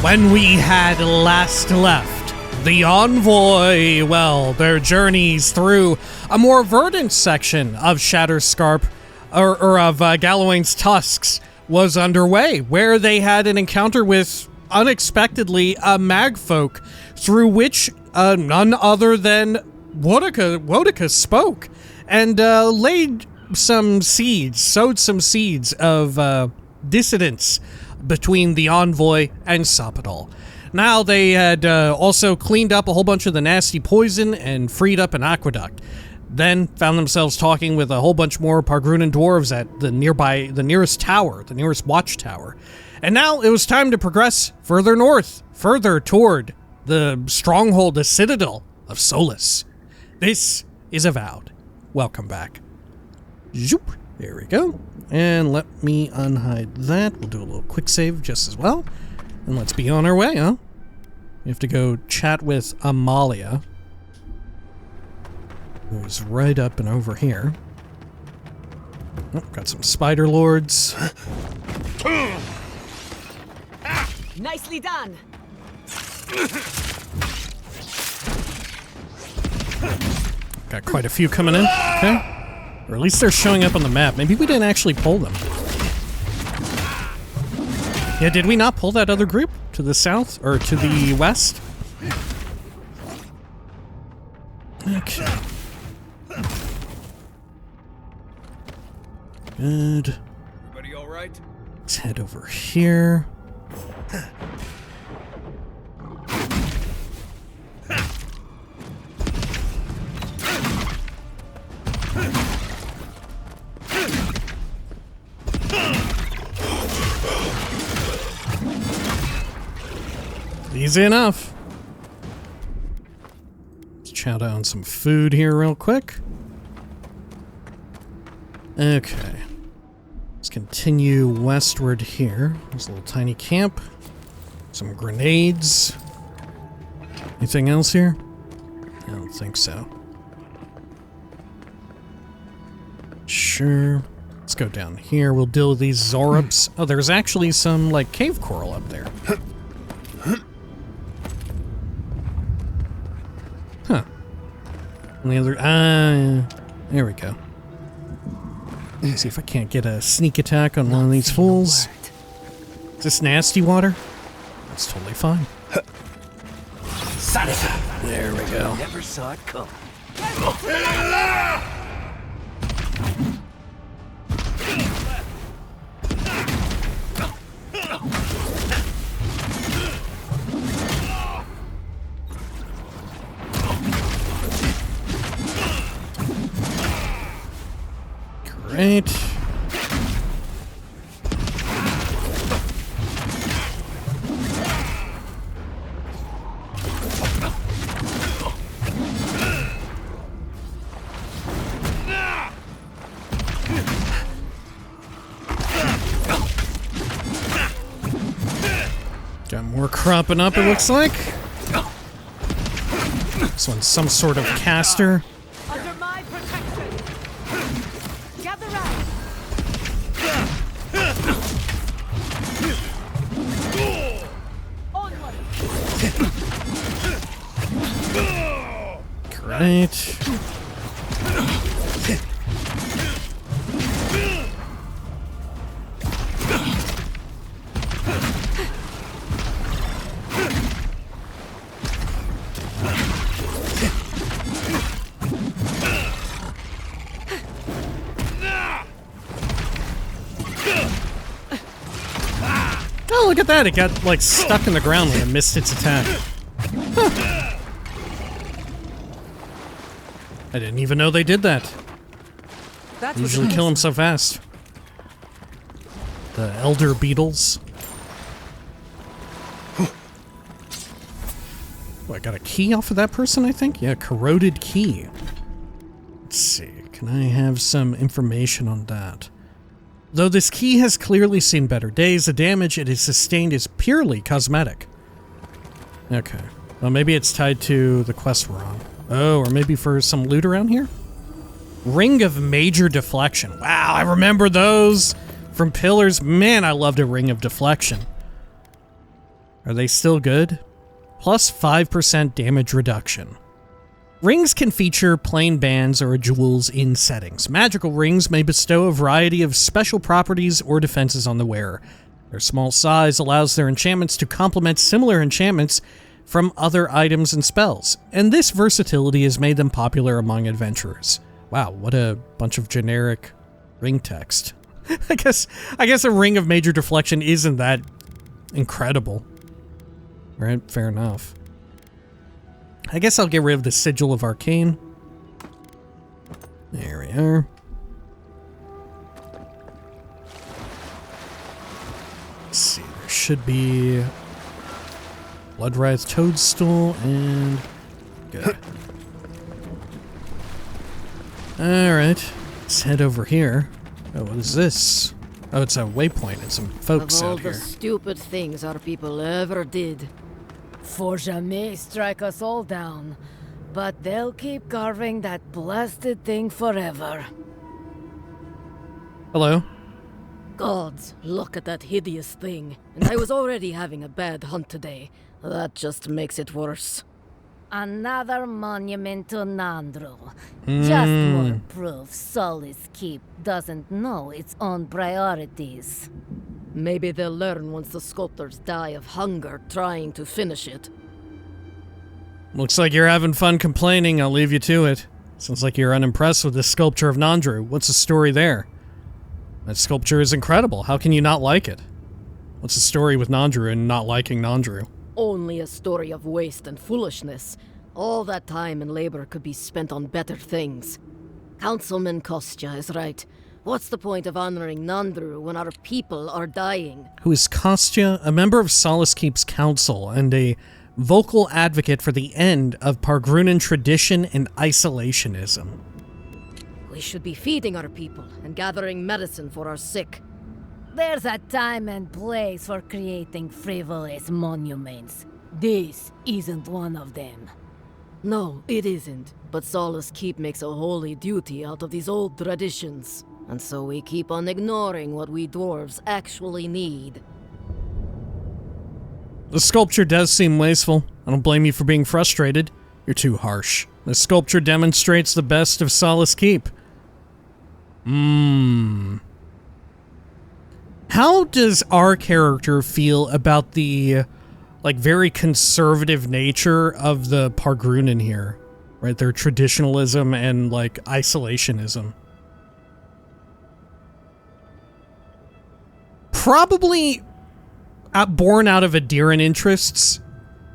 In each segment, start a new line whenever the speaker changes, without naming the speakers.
When we had last left, the Envoy, well, their journeys through a more verdant section of Shatterscarp, or of Gallowayne's Tusks, was underway, where they had an encounter with, unexpectedly, a magfolk, through which none other than Wodica spoke, and laid some seeds, sowed some seeds of dissidence between the Envoy and Sapidal. Now they had also cleaned up a whole bunch of the nasty poison and freed up an aqueduct. Then found themselves talking with a whole bunch more Pargrunan dwarves at the nearest tower, the nearest watchtower. And now it was time to progress further north, further toward the stronghold, the citadel of Solace. This is Avowed. Welcome back. Zoop. There we go. And let me unhide that. We'll do a little quick save just as well. And let's be on our way, huh? We have to go chat with Amalia, who's right up and over here. Oh, got some spider lords.
Nicely done.
Got quite a few coming in. Okay. Or at least they're showing up on the map. Maybe we didn't actually pull them. Yeah, did we not pull that other group to the south or to the west? Okay. Good.
Everybody all right?
Let's head over here. Easy enough. Let's chow down some food here real quick. Okay. Let's continue westward here. There's a little tiny camp. Some grenades. Anything else here? I don't think so. Sure. Let's go down here. We'll deal with these Zorups. Oh, there's actually some, like, cave coral up there. Huh. On the other... there we go. Let's see if I can't get a sneak attack on one of these fools. Is this nasty water? That's totally fine. There we go.
Never saw it come.
Great. Got more cropping up, it looks like. This one's some sort of caster.
Under my protection. Gather round. Onward.
Great. Oh, look at that. It got, like, stuck in the ground when it missed its attack. Huh. I didn't even know they did that. They usually kill them so fast. The elder beetles. Oh, I got a key off of that person, I think? Yeah, corroded key. Let's see. Can I have some information on that? Though this key has clearly seen better days, the damage it has sustained is purely cosmetic. Okay. Well, maybe it's tied to the quest we're on. Oh, or maybe for some loot around here? Ring of Major Deflection. Wow, I remember those from Pillars. Man, I loved a Ring of Deflection. Are they still good? Plus 5% damage reduction. Rings can feature plain bands or jewels in settings. Magical rings may bestow a variety of special properties or defenses on the wearer. Their small size allows their enchantments to complement similar enchantments from other items and spells, and this versatility has made them popular among adventurers. Wow, what a bunch of generic ring text. I guess a ring of major deflection isn't that incredible. Right, fair enough. I guess I'll get rid of the Sigil of Arcane. There we are. Let's see, there should be Bloodwrath Toadstool and good. Alright, let's head over here. Oh, what is this? Oh, it's a waypoint and some folks
of all
out here.
the stupid things our people ever did. Forja may strike us all down, but they'll keep carving that blasted thing forever.
Hello?
Gods, look at that hideous thing. And I was already having a bad hunt today. That just makes it worse. Another monument to Nandru. Just more proof Solace Keep doesn't know its own priorities. Maybe they'll learn once the sculptors die of hunger trying to finish it.
Looks like you're having fun complaining. I'll leave you to it. Sounds like you're unimpressed with the sculpture of Nandru. What's the story there? That sculpture is incredible. How can you not like it? What's the story with Nandru and not liking Nandru?
Only a story of waste and foolishness. All that time and labor could be spent on better things. Councilman Kostya is right. What's the point of honoring Nandru when our people are dying?
Who is Kostya, a member of Solace Keep's council and a vocal advocate for the end of Pargrunan tradition and isolationism.
We should be feeding our people and gathering medicine for our sick.
There's a time and place for creating frivolous monuments. This isn't one of them.
No, it isn't. But Solace Keep makes a holy duty out of these old traditions. And so we keep on ignoring what we dwarves actually need.
The sculpture does seem wasteful. I don't blame you for being frustrated. You're too harsh. The sculpture demonstrates the best of Solace Keep. How does our character feel about the, like, very conservative nature of the Pargrunan here? Right, their traditionalism and, like, isolationism. Probably born out of Aedyran interests.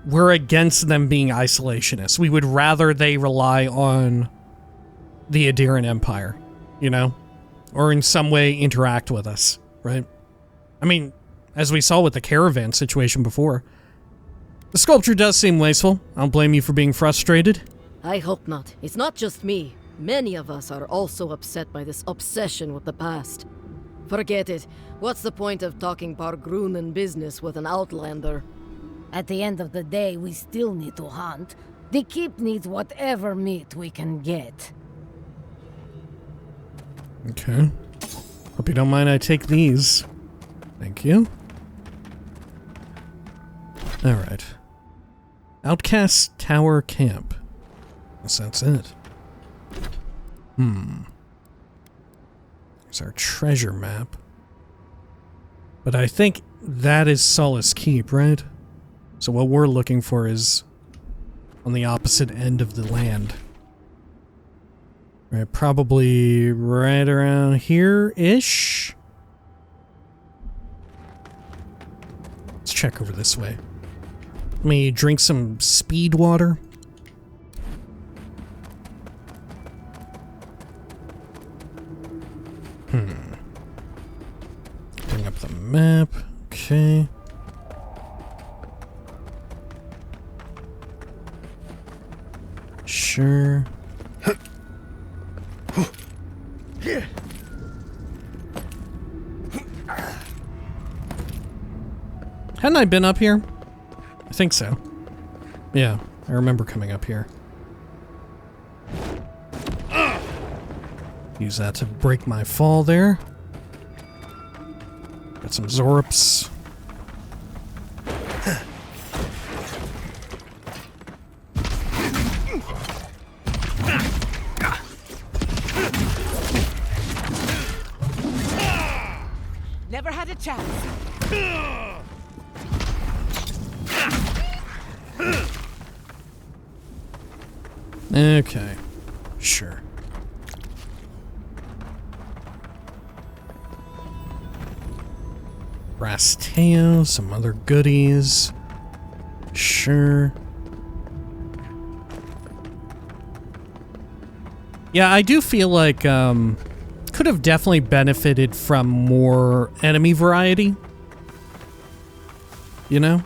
We're against them being isolationists. We would rather they rely on the Aedyran Empire, you know? Or in some way interact with us, right? I mean, as we saw with the caravan situation before. The sculpture does seem wasteful. I don't blame you for being frustrated.
I hope not. It's not just me. Many of us are also upset by this obsession with the past. Forget it. What's the point of talking Pargrunan business with an outlander?
At the end of the day, we still need to hunt. The keep needs whatever meat we can get.
Okay. Hope you don't mind I take these. Thank you. Alright. Outcasts Tower Camp. Guess that's it. There's our treasure map. But I think that is Solace Keep, right? So what we're looking for is on the opposite end of the land. Right, probably right around here-ish. Let's check over this way. Let me drink some speed water. Bring up the map. Okay. Sure. Hadn't I been up here? I think so. Yeah, I remember coming up here. Use that to break my fall there. Got some Zorps.
chance.
Okay. Sure. Brass tail, some other goodies. Sure. Yeah, I do feel like, could have definitely benefited from more enemy variety. You know?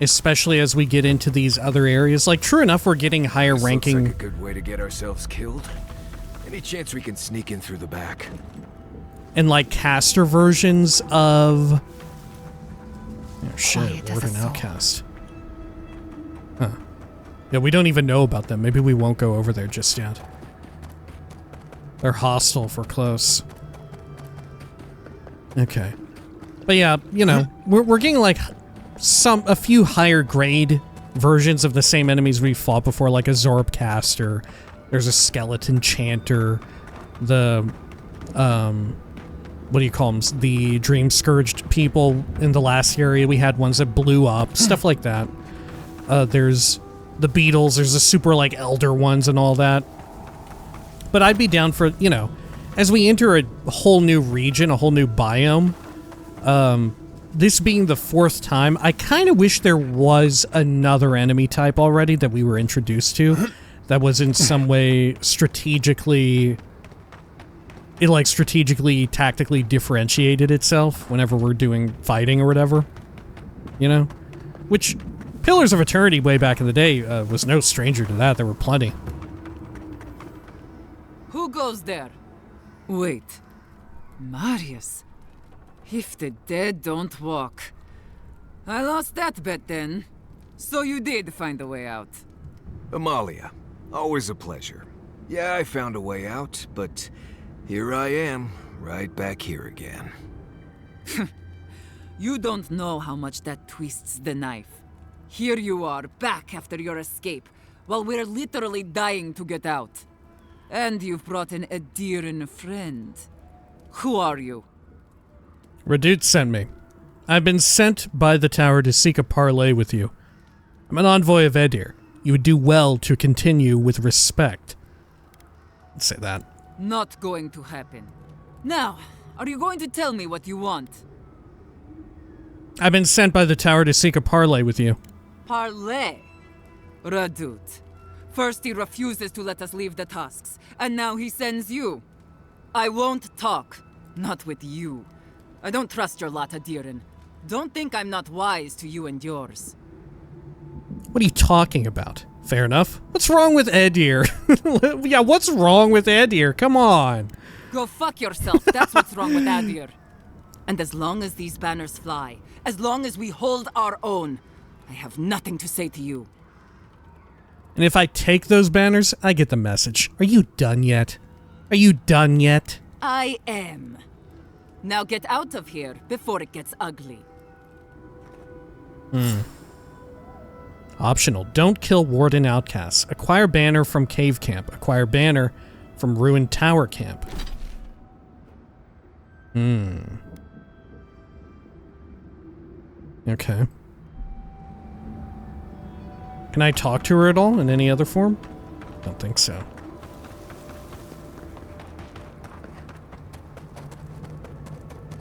Especially as we get into these other areas. Like, true enough, we're getting higher
This
ranking.
looks like a good way to get ourselves killed. Any chance we can sneak in through the back?
And like caster versions of... Oh shit,
Quiet as
Ward
a
and
soul.
Outcast. Huh. Yeah, we don't even know about them. Maybe we won't go over there just yet. They're hostile if we're close. Okay. But yeah, you know, we're getting like a few higher grade versions of the same enemies we fought before, like a Zorb caster. There's a skeleton chanter. The, what do you call them? The Dream Scourge people in the last area. We had ones that blew up, stuff like that. There's the beetles, there's the super, like, elder ones and all that. But I'd be down for, you know, as we enter a whole new region, a whole new biome, this being the 4th time, I kind of wish there was another enemy type already that we were introduced to that was in some way strategically, tactically differentiated itself whenever we're doing fighting or whatever, you know? Which, Pillars of Eternity way back in the day was no stranger to that. There were plenty.
Who goes there? Wait. Marius. If the dead don't walk. I lost that bet then. So you did find a way out.
Amalia, always a pleasure. Yeah, I found a way out, but here I am, right back here again.
You don't know how much that twists the knife. Here you are, back after your escape, while we're literally dying to get out. And you've brought an Aedyran friend. Who are you?
Radut sent me. I've been sent by the tower to seek a parley with you. I'm an envoy of Edir. You would do well to continue with respect. Let's say that.
Not going to happen. Now, are you going to tell me what you want?
I've been sent by the tower to seek a parley with you.
Parley? Radut. First he refuses to let us leave the tusks, and now he sends you. I won't talk. Not with you. I don't trust your lot, Aedyran. Don't think I'm not wise to you and yours.
What are you talking about? Fair enough. What's wrong with Edir? Yeah, what's wrong with Edir? Come on.
Go fuck yourself, that's what's wrong with Aedyr. And as long as these banners fly, as long as we hold our own, I have nothing to say to you.
And if I take those banners, I get the message. Are you done yet? Are you done yet?
I am. Now get out of here before it gets ugly.
Optional. Don't kill Warden Outcasts. Acquire banner from Cave Camp. Acquire banner from Ruined Tower Camp. Okay. Can I talk to her at all in any other form? Don't think so.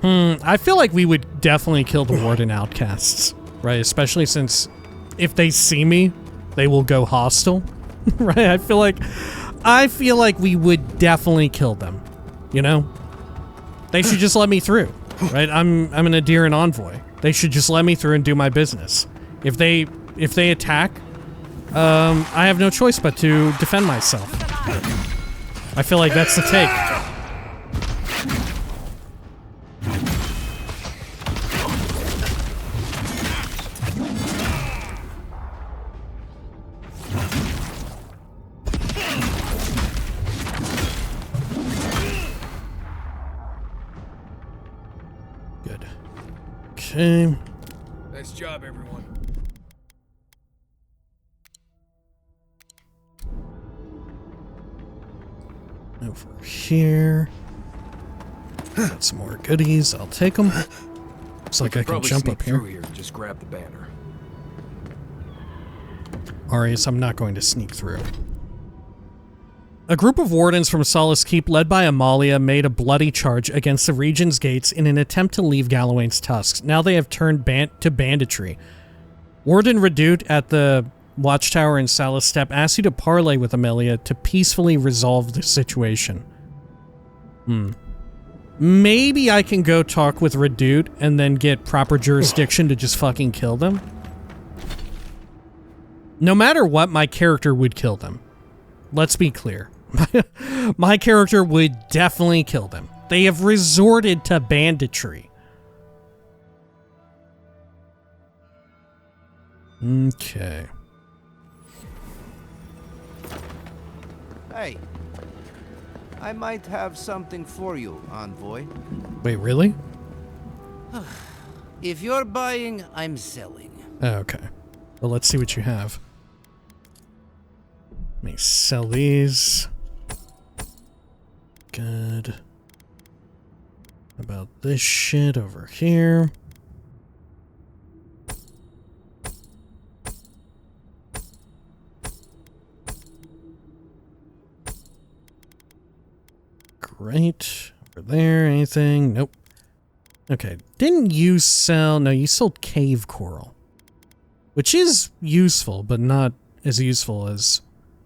I feel like we would definitely kill the Warden Outcasts, right? Especially since if they see me, they will go hostile, right? I feel like we would definitely kill them, you know? They should just let me through, right? I'm an Aedyran envoy. They should just let me through and do my business. If they attack, I have no choice but to defend myself. I feel like that's the take. Good. Okay.
Nice job, everyone.
Over here. Got some more goodies. I'll take them. Looks like I can jump up here.
And just grab the banner.
Arius, I'm not going to sneak through. A group of wardens from Solace Keep, led by Amalia, made a bloody charge against the region's gates in an attempt to leave Galawain's tusks. Now they have turned to banditry. Warden Redoute at the Watchtower in Solace Steppe asks you to parley with Amalia to peacefully resolve the situation. Maybe I can go talk with Redoute and then get proper jurisdiction to just fucking kill them. No matter what, my character would kill them. Let's be clear. My character would definitely kill them. They have resorted to banditry. Okay.
Hey, I might have something for you, Envoy.
Wait, really?
If you're buying, I'm selling.
Okay. Well, let's see what you have. Let me sell these. Good. How about this shit over here? Great. Over there, anything? Nope. Okay. Didn't you sell... No, you sold cave coral. Which is useful, but not as useful as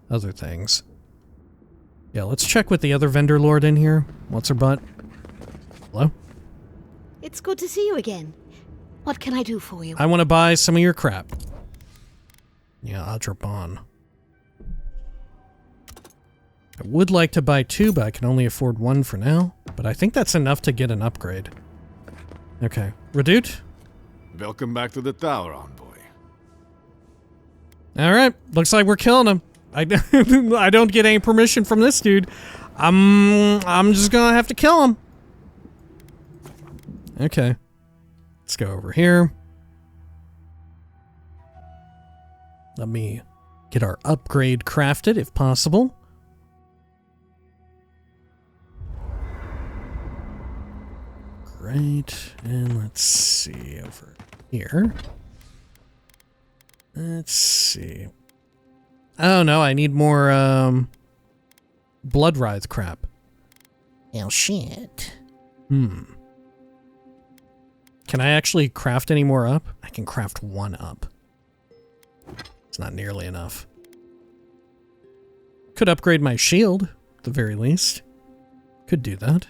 other things. Yeah, let's check with the other vendor lord in here. What's her butt? Hello?
It's good to see you again. What can I do for you?
I want to buy some of your crap. Yeah, Aedyran. I would like to buy 2, but I can only afford 1 for now. But I think that's enough to get an upgrade. Okay. Redoute?
Welcome back to the tower, Envoy.
Alright, looks like we're killing him. I don't get any permission from this dude. I'm just gonna have to kill him. Okay. Let's go over here. Let me get our upgrade crafted if possible. Great. And let's see over here. Let's see. Oh no, I need more blood writhe crap. Oh shit. Can I actually craft any more up? I can craft 1 up. It's not nearly enough. Could upgrade my shield, at the very least. Could do that.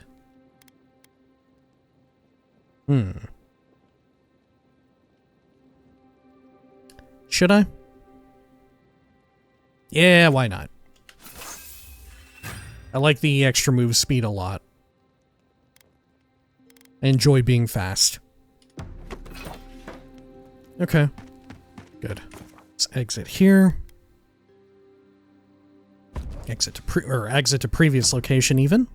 Should I? Yeah, why not? I like the extra move speed a lot. I enjoy being fast. Okay. Good. Let's exit here. Exit to previous location even.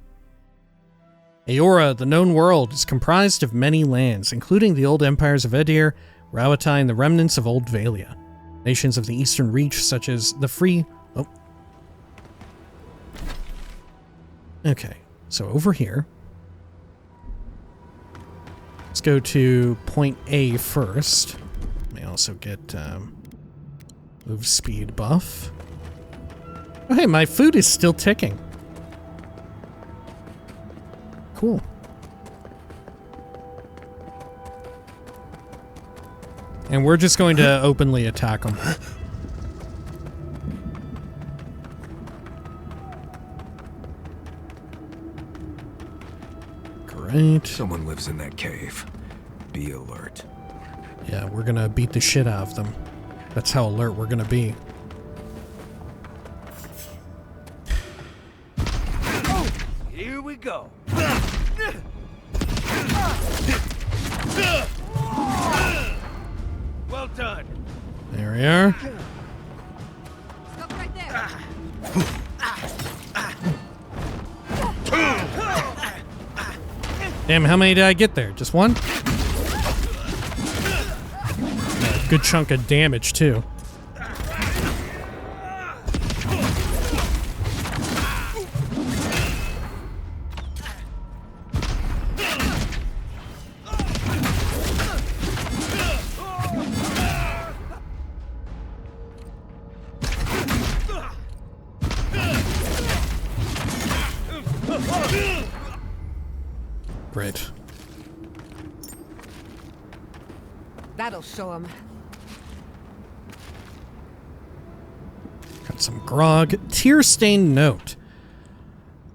Eora, the known world, is comprised of many lands, including the old empires of Edir, Rauatai, and the remnants of Old Valia. Nations of the Eastern Reach, such as the Free... Oh. Okay, so over here. Let's go to point A first. May also get move speed buff. Oh, hey, my food is still ticking. Cool. And we're just going to openly attack them. Great.
Someone lives in that cave. Be alert.
Yeah, we're gonna beat the shit out of them. That's how alert we're gonna be.
Oh, here we go. Well done.
There we are.
Stop right there.
Damn, how many did I get there? Just 1? Good chunk of damage, too.
I'll show him.
Got some grog. Tear-stained note.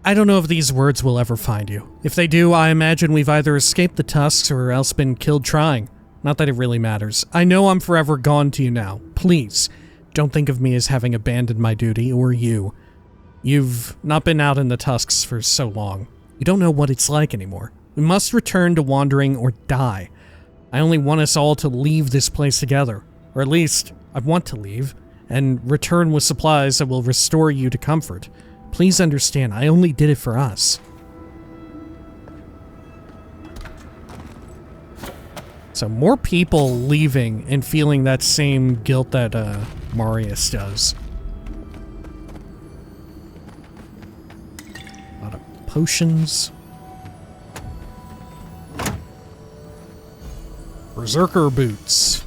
I don't know if these words will ever find you. If they do, I imagine we've either escaped the tusks or else been killed trying. Not that it really matters. I know I'm forever gone to you now. Please, don't think of me as having abandoned my duty, or you. You've not been out in the tusks for so long. You don't know what it's like anymore. We must return to wandering or die. I only want us all to leave this place together. Or at least, I want to leave, and return with supplies that will restore you to comfort. Please understand, I only did it for us. So more people leaving and feeling that same guilt that Marius does. A lot of potions. Berserker boots.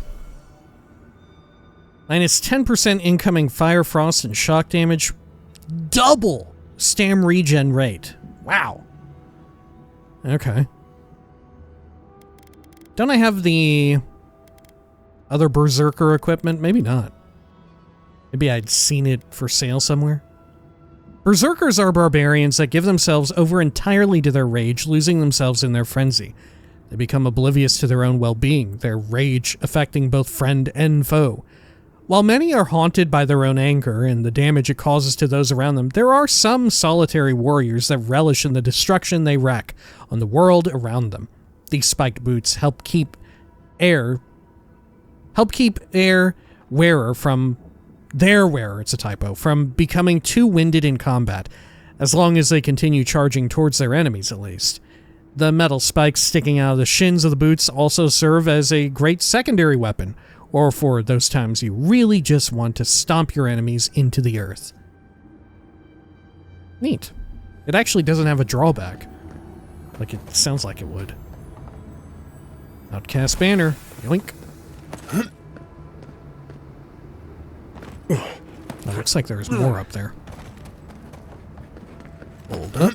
Minus 10% incoming fire, frost, and shock damage. Double stam regen rate. Wow. Okay. Don't I have the other Berserker equipment? Maybe not. Maybe I'd seen it for sale somewhere. Berserkers are barbarians that give themselves over entirely to their rage, losing themselves in their frenzy. They become oblivious to their own well-being, their rage affecting both friend and foe. While many are haunted by their own anger and the damage it causes to those around them, there are some solitary warriors that relish in the destruction they wreak on the world around them. These spiked boots help keep their wearer from becoming too winded in combat, as long as they continue charging towards their enemies at least. The metal spikes sticking out of the shins of the boots also serve as a great secondary weapon, or for those times you really just want to stomp your enemies into the earth. Neat. It actually doesn't have a drawback. Like it sounds like it would. Outcast banner. Yoink. It looks like there's more up there. Hold up.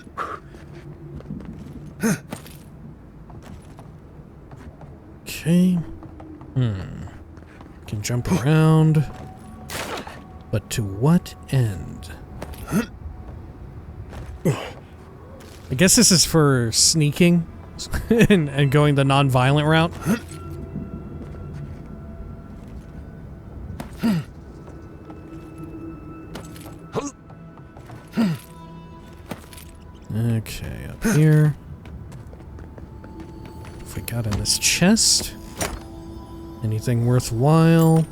Okay. Can jump around. But to what end? I guess this is for sneaking and going the non-violent route. Okay, up here. What we got in this chest? Anything worthwhile?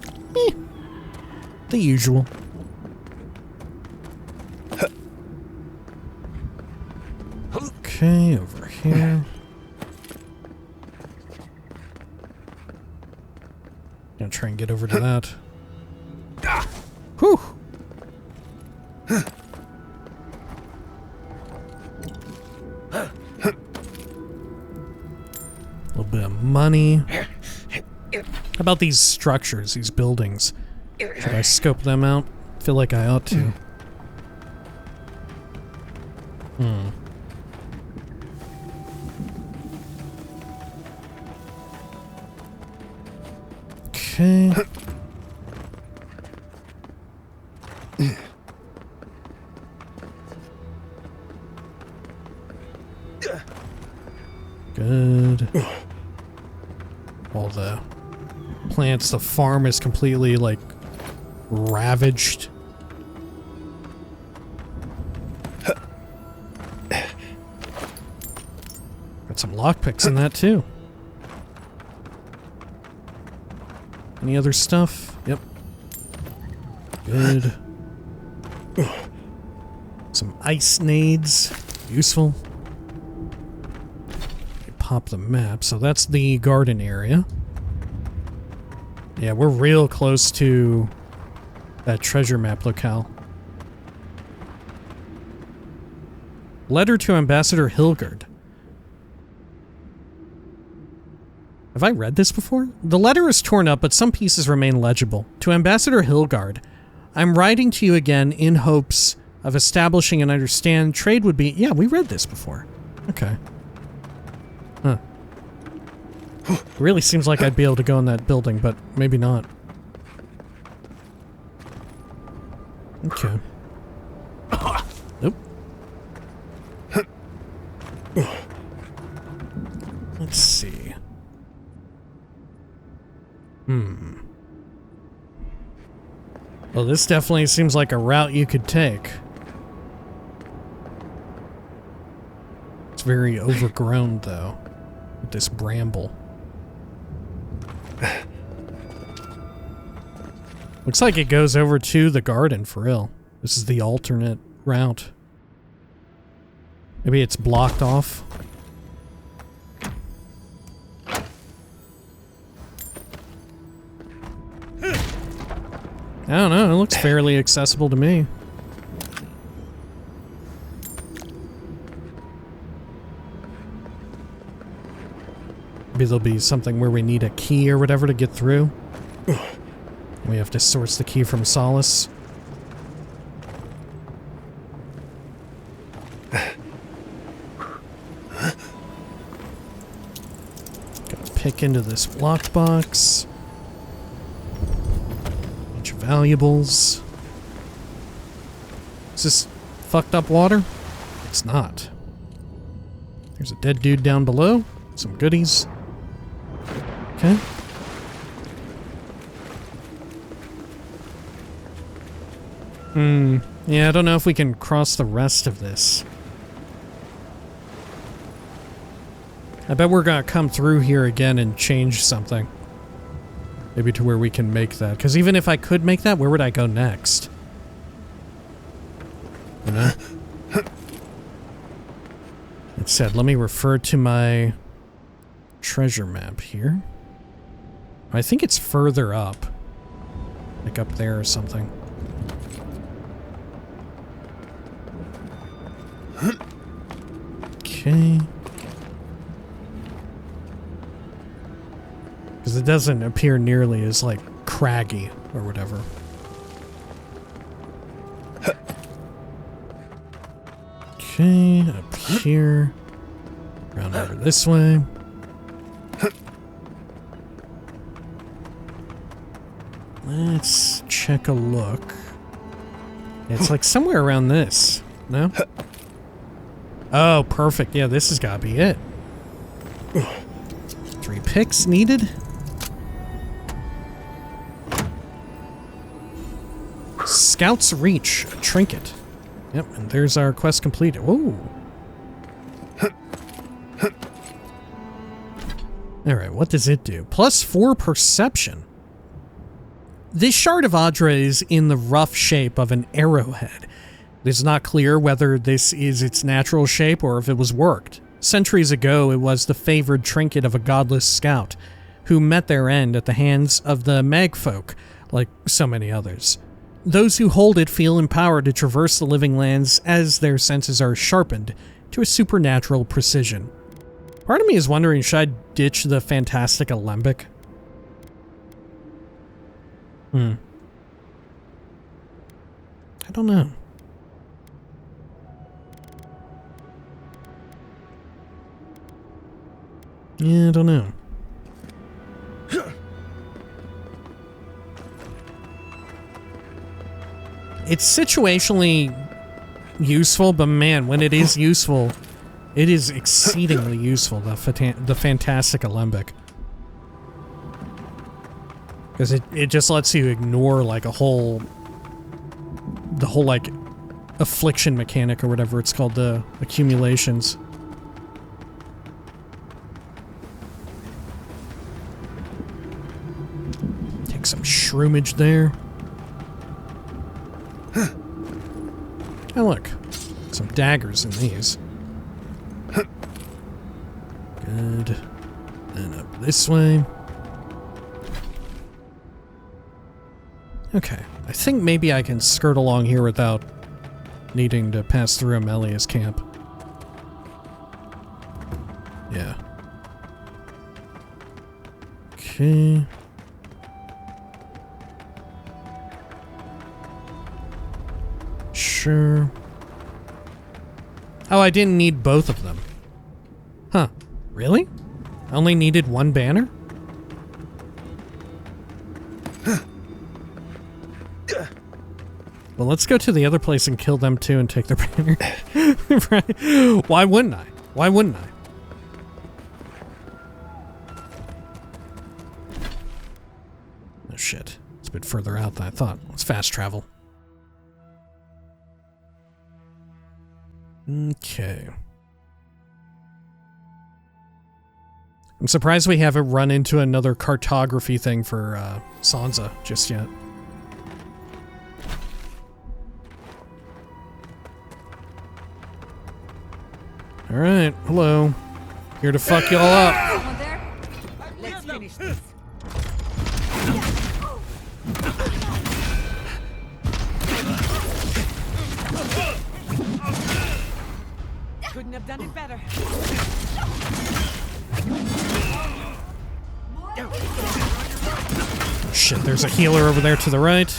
The usual. Okay, over here. Gonna try and get over to that. Whew! A little bit of money. How about these structures, these buildings? Should I scope them out? I feel like I ought to. Okay. Good. All the plants, the farm is completely, like, ravaged. Got some lockpicks in that, too. Any other stuff? Yep. Good. Some ice nades. Useful. Pop the map. So that's the garden area. Yeah, we're real close to that treasure map locale. Letter to Ambassador Hilgard. Have I read this before? The letter is torn up, but some pieces remain legible. To Ambassador Hilgard, I'm writing to you again in hopes of establishing an understand trade would be... Yeah, we read this before. Okay. Huh. It really seems like I'd be able to go in that building, but maybe not. Okay. Nope. Let's see. Well, this definitely seems like a route you could take. It's very overgrown, though, with this bramble. Looks like it goes over to the garden, for real. This is the alternate route. Maybe it's blocked off. I don't know, it looks fairly accessible to me. Maybe there'll be something where we need a key or whatever to get through. We have to source the key from Solace. Gotta pick into this locked box. Bunch of valuables. Is this fucked up water? It's not. There's a dead dude down below. Some goodies. Okay. Yeah, I don't know if we can cross the rest of this. I bet we're gonna come through here again and change something. Maybe to where we can make that. Because even if I could make that, where would I go next? You know? It said, let me refer to my treasure map here. I think it's further up. Like up there or something. Okay. Because it doesn't appear nearly as, like, craggy or whatever. Okay, up here. Around over this way. Let's check a look. It's like somewhere around this. No? Oh, perfect. Yeah, this has got to be it. 3 picks needed. Scout's Reach, a trinket. Yep, and there's our quest completed. Whoa. Alright, what does it do? +4 perception. This shard of Aedyran is in the rough shape of an arrowhead. It is not clear whether this is its natural shape or if it was worked. Centuries ago, it was the favored trinket of a godless scout, who met their end at the hands of the Magfolk, like so many others. Those who hold it feel empowered to traverse the living lands as their senses are sharpened to a supernatural precision. Part of me is wondering, should I ditch the fantastic alembic? I don't know. Yeah, I don't know. It's situationally useful, but man, when it is useful, it is exceedingly useful, the fantastic alembic. Because it just lets you ignore, like, the whole, like, affliction mechanic or whatever it's called, the accumulations. Take some shroomage there. Oh, look. Some daggers in these. Good. And up this way. Okay. I think maybe I can skirt along here without needing to pass through Amalia's camp. Yeah. Okay. Sure. Oh, I didn't need both of them. Huh. Really? I only needed one banner? Well, let's go to the other place and kill them too and take their banner. Right? Why wouldn't I? Why wouldn't I? Oh shit. It's a bit further out than I thought. Let's fast travel. Okay. I'm surprised we haven't run into another cartography thing for Sansa just yet. Alright, hello. Here to fuck y'all up.
Someone there? Let's finish this. Couldn't have done it better.
Shit, there's a healer over there to the right.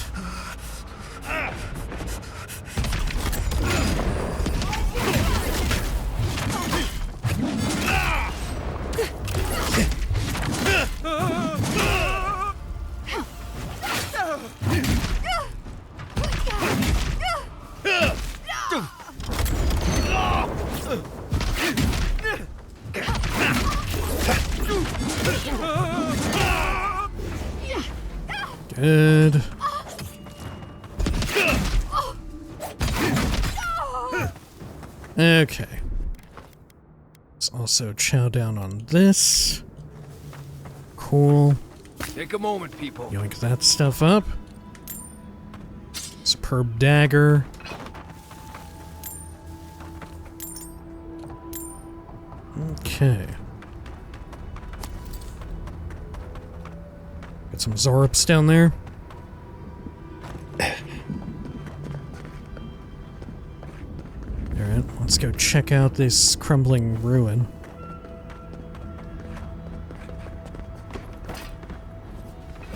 Good. Okay. Let's also chow down on this. Cool.
Take a moment, people.
Yoink that stuff up. Superb dagger. Okay. Got some Zorups down there. Alright, let's go check out this crumbling ruin.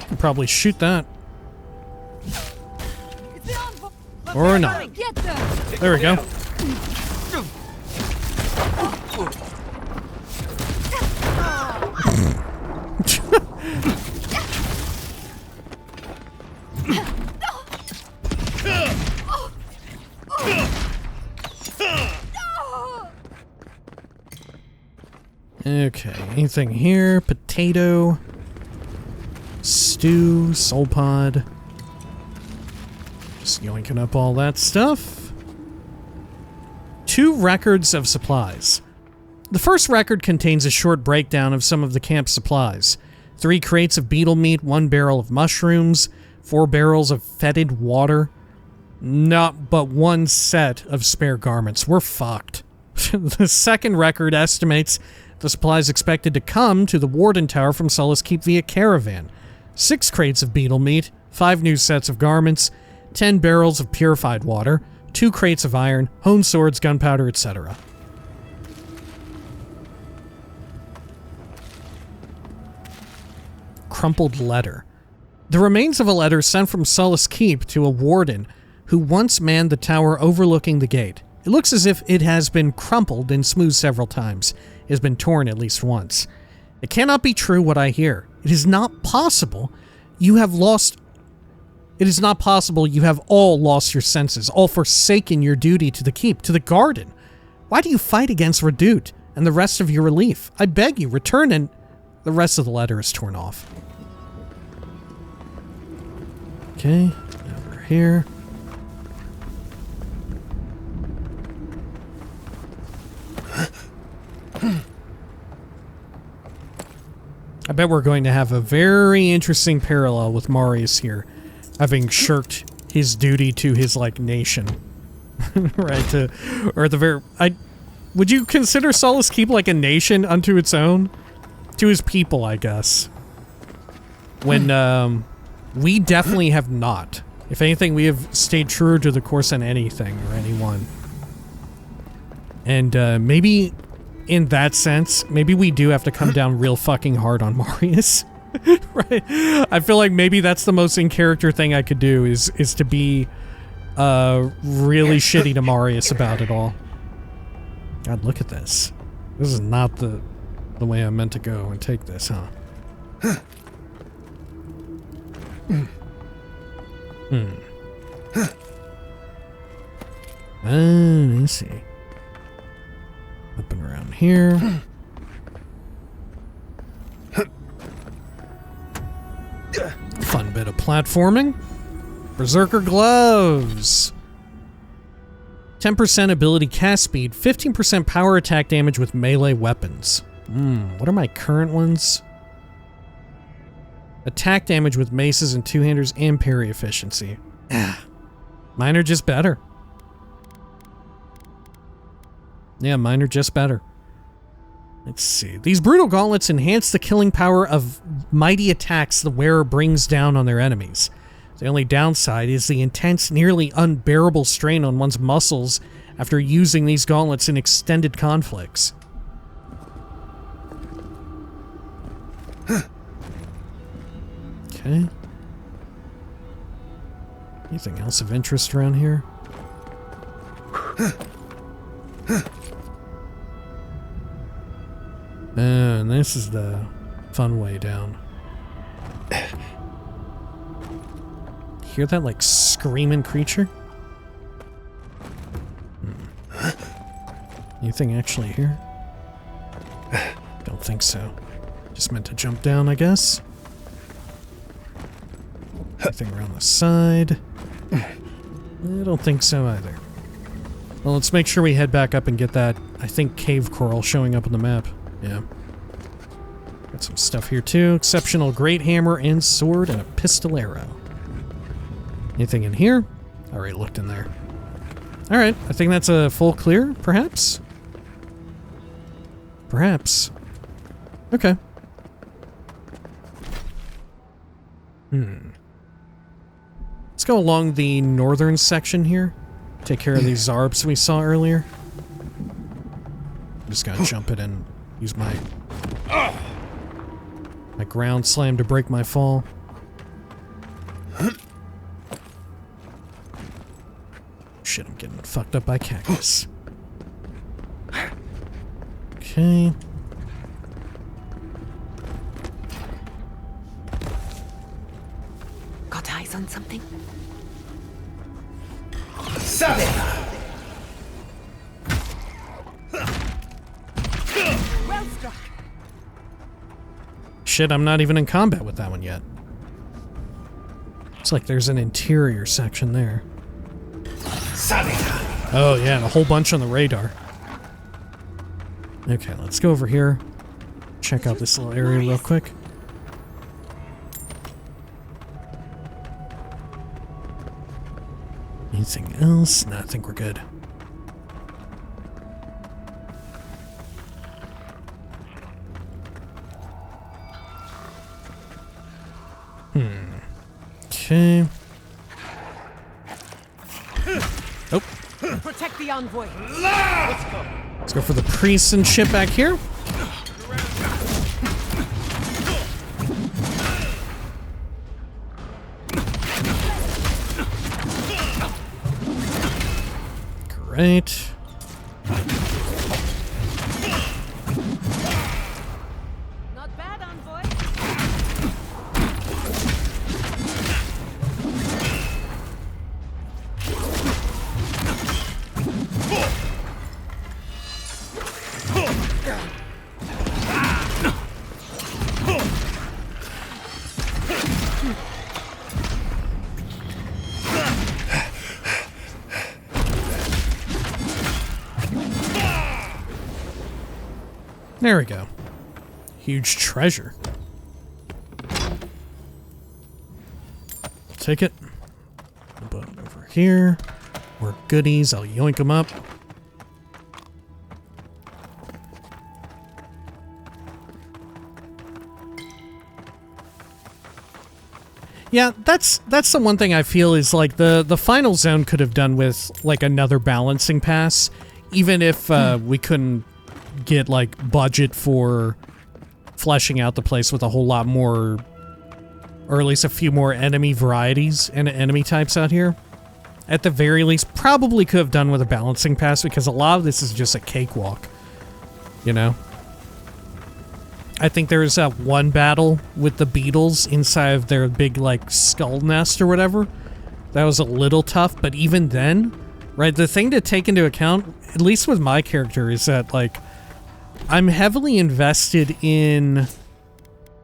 Could probably shoot that. Or not. There we go. Okay, anything here? Potato. Stew, soul pod. Just yoinking up all that stuff. 2 records of supplies. The first record contains a short breakdown of some of the camp's supplies. 3 crates of beetle meat, 1 barrel of mushrooms, 4 barrels of fetid water. Not but 1 set of spare garments. We're fucked. The second record estimates the supplies expected to come to the Warden Tower from Solace Keep via caravan. 6 crates of beetle meat, 5 new sets of garments, 10 barrels of purified water, 2 crates of iron, honed swords, gunpowder, etc. Crumpled letter. The remains of a letter sent from Solace Keep to a warden who once manned the tower overlooking the gate. It looks as if it has been crumpled and smoothed several times. It has been torn at least once. It cannot be true what I hear. It is not possible you have lost... It is not possible you have all lost your senses, all forsaken your duty to the keep, to the garden. Why do you fight against Redoute and the rest of your relief? I beg you, return and... The rest of the letter is torn off. Okay, over here. I bet we're going to have a very interesting parallel with Marius here, having shirked his duty to his, like, nation. Right, or at the very... would you consider Solace Keep like a nation unto its own? To his people, I guess. When, we definitely have not. If anything, we have stayed true to the course on anything or anyone. And, maybe... in that sense, maybe we do have to come down real fucking hard on Marius. Right? I feel like maybe that's the most in-character thing I could do, is to be really shitty to Marius about it all. God, look at this. This is not the the way I meant to go and take this, huh? I see. Up and around here. Fun bit of platforming. Berserker gloves. 10% ability cast speed, 15% power attack damage with melee weapons. What are my current ones? Attack damage with maces and two-handers and parry efficiency. Mine are just better. Yeah, mine are just better. Let's see. These brutal gauntlets enhance the killing power of mighty attacks the wearer brings down on their enemies. The only downside is the intense, nearly unbearable strain on one's muscles after using these gauntlets in extended conflicts. Okay. Anything else of interest around here? And this is the fun way down. Hear that, like, screaming creature? Anything actually here? Don't think so. Just meant to jump down, I guess. Anything around the side? I don't think so either. Well, let's make sure we head back up and get that, I think, cave coral showing up on the map. Yeah. Got some stuff here too. Exceptional great hammer and sword and a pistol arrow. Anything in here? I already looked in there. Alright, I think that's a full clear, perhaps? Perhaps. Okay. Let's go along the northern section here. Take care of these Zarbs we saw earlier. I'm just gonna jump it and use my ground slam to break my fall. Shit, I'm getting fucked up by cactus. Okay.
Got eyes on something? Well struck.
Shit, I'm not even in combat with that one yet. Looks like there's an interior section there. Oh yeah, and a whole bunch on the radar. Okay, let's go over here. Check out this little area real quick. Anything else? No, I think we're good. Okay. Oh.
Protect the envoy.
Let's go for the priests and shit back here. Great.
Not bad, envoy.
There we go. Huge treasure. Take it. Put it over here. More goodies. I'll yoink them up. Yeah, that's the one thing I feel is like the final zone could have done with like another balancing pass, even if we couldn't get like budget for fleshing out the place with a whole lot more, or at least a few more enemy varieties and enemy types out here. At the very least, probably could have done with a balancing pass because a lot of this is just a cakewalk, you know? I think there was one battle with the beetles inside of their big, like, skull nest or whatever. That was a little tough, but even then, right, the thing to take into account, at least with my character, is that, like, I'm heavily invested in,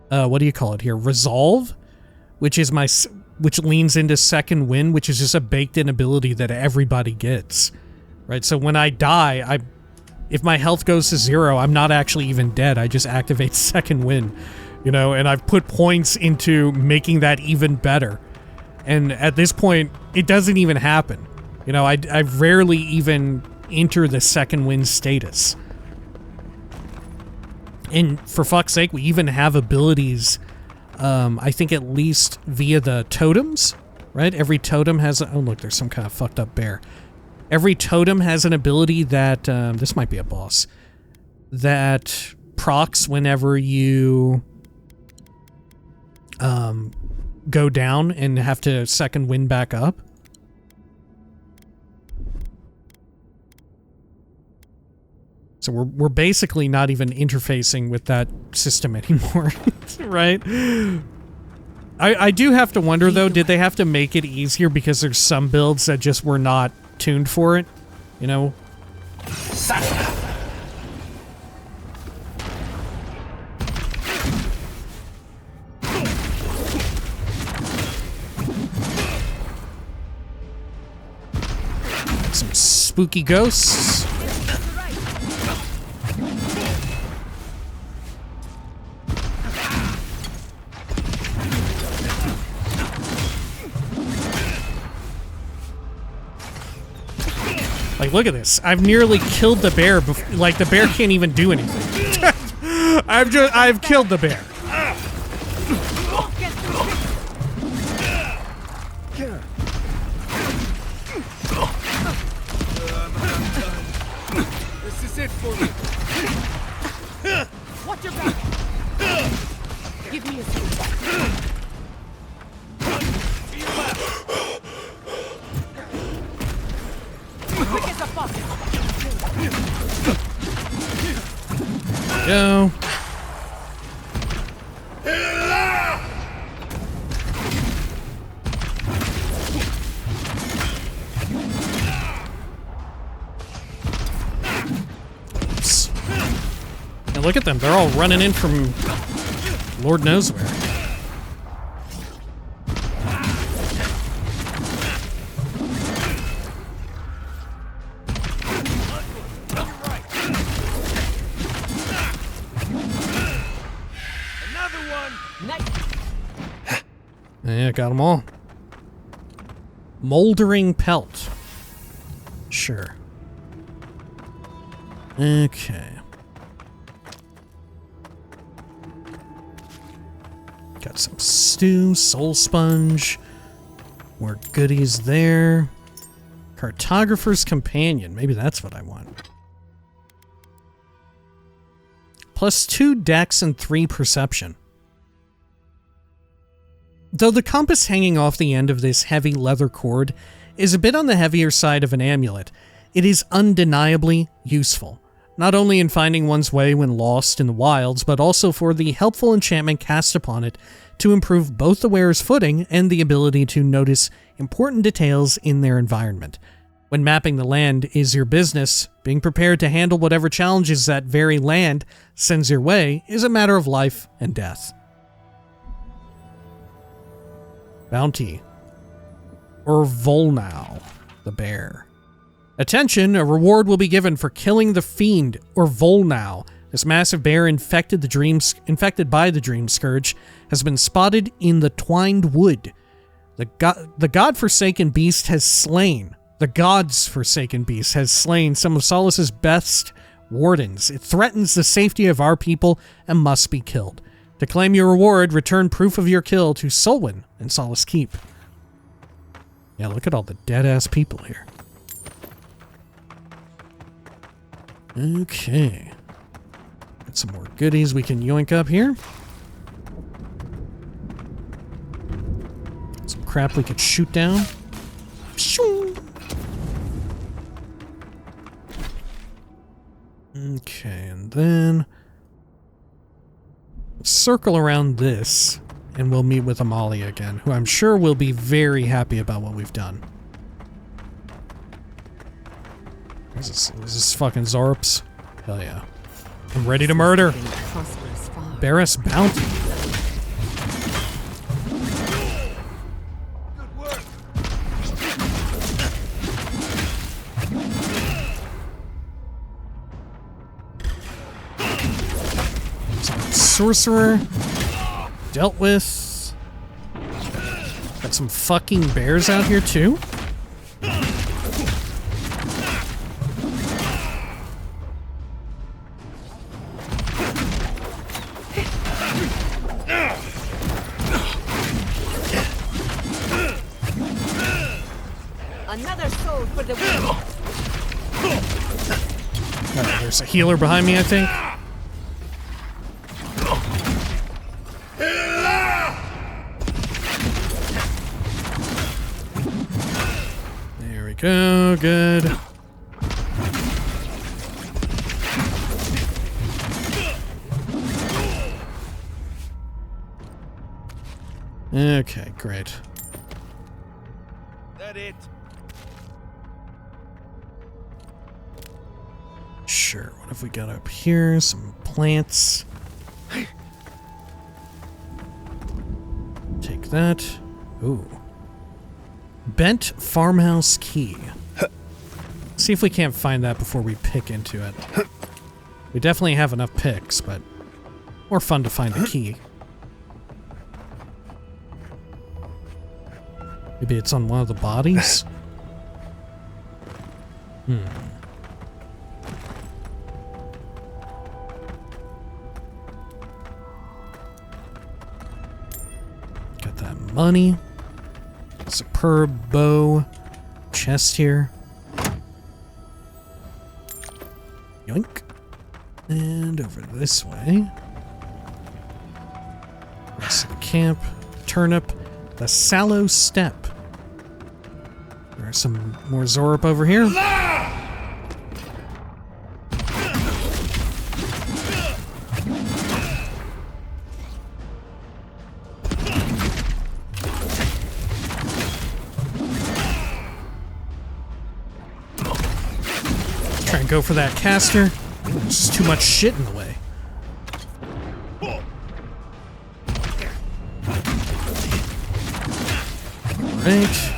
what do you call it here? Resolve, which is which leans into Second Wind, which is just a baked-in ability that everybody gets, right? So when I die, if my health goes to 0, I'm not actually even dead. I just activate Second Wind, you know, and I've put points into making that even better. And at this point, it doesn't even happen. You know, I rarely even enter the Second Wind status. And for fuck's sake, we even have abilities, I think at least via the totems, right? Every totem has oh look, there's some kind of fucked up bear. Every totem has an ability that, this might be a boss, that procs whenever you go down and have to Second Wind back up. So we're basically not even interfacing with that system anymore, right? I do have to wonder, though, did they have to make it easier because there's some builds that just were not tuned for it, you know? Some spooky ghosts. Like, look at this. I've nearly killed the bear before, like, the bear can't even do anything. I've killed the bear.
This is it for me.
Watch your back. Give me a second.
Go. Oops. Now look at them. They're all running in from Lord knows where. Yeah, got them all. Moldering pelt. Sure. Okay. Got some stew, soul sponge. More goodies there. Cartographer's companion. Maybe that's what I want. +2 dex and 3 perception. Though the compass hanging off the end of this heavy leather cord is a bit on the heavier side of an amulet, it is undeniably useful, not only in finding one's way when lost in the wilds, but also for the helpful enchantment cast upon it to improve both the wearer's footing and the ability to notice important details in their environment. When mapping the land is your business, being prepared to handle whatever challenges that very land sends your way is a matter of life and death. Bounty. Volnau, the bear. Attention, a reward will be given for killing the fiend, Volnau. This massive bear infected by the Dream Scourge has been spotted in the twined wood. The godforsaken beast has slain. The god's forsaken beast has slain some of Solace's best wardens. It threatens the safety of our people and must be killed. To claim your reward, return proof of your kill to Solwyn and Solace Keep. Yeah, look at all the dead-ass people here. Okay. Got some more goodies we can yoink up here. Some crap we could shoot down. Okay, and then... circle around this, and we'll meet with Amalia again, who I'm sure will be very happy about what we've done. Is this fucking Zorps? Hell yeah. I'm ready to murder. Bear us bounty. Sorcerer. Dealt with. Got some fucking bears out here too.
Another soul for the win.
Alright, there's a healer behind me, I think. There we go, good. Okay, great.
That it?
Sure, what have we got up here? Some plants. Take that. Ooh. Bent farmhouse key. See if we can't find that before we pick into it. We definitely have enough picks, but more fun to find the key. Maybe it's on one of the bodies? Got that money. Superb bow. Chest here. Yoink. And over this way. Rest of the camp. Turnip. The sallow step. There's some more Zorp over here. Try and go for that caster. There's just too much shit in the way. Right.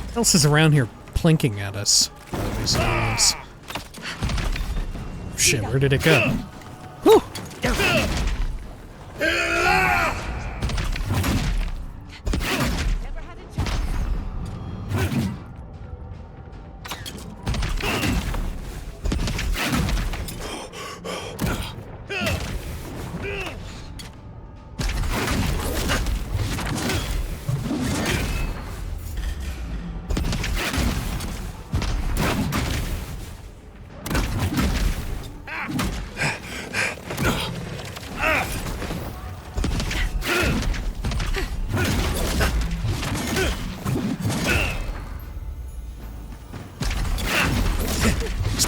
What else is around here plinking at us? These names. Shit, where did it go? Whew.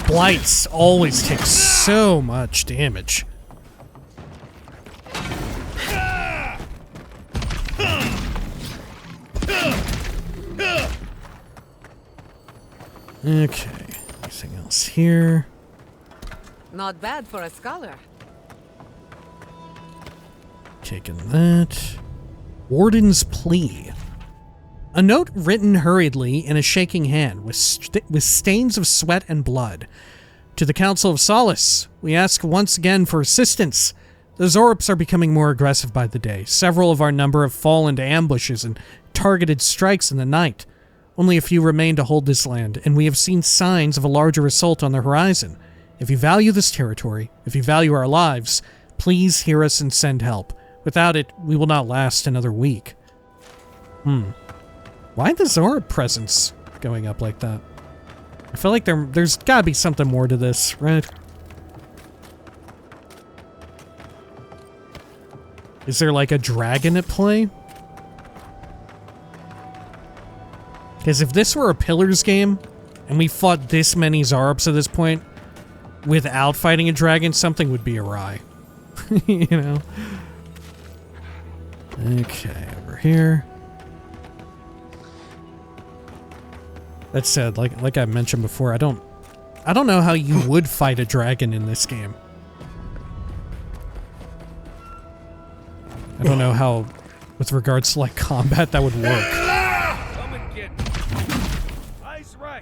Blights always take so much damage. Okay, anything else here?
Not bad for a scholar.
Taking that. Warden's Plea. A note written hurriedly in a shaking hand with stains of sweat and blood. To the Council of Solace, we ask once again for assistance. The Zorps are becoming more aggressive by the day. Several of our number have fallen to ambushes and targeted strikes in the night. Only a few remain to hold this land, and we have seen signs of a larger assault on the horizon. If you value this territory, if you value our lives, please hear us and send help. Without it, we will not last another week. Why the Zora presence going up like that? I feel like there's gotta be something more to this, right? Is there like a dragon at play? Because if this were a Pillars game, and we fought this many Zarups at this point, without fighting a dragon, something would be awry. You know? Okay, over here. That said, like I mentioned before, I don't know how you would fight a dragon in this game. I don't know how, with regards to like combat, that would work.
Come and get me. Ice right.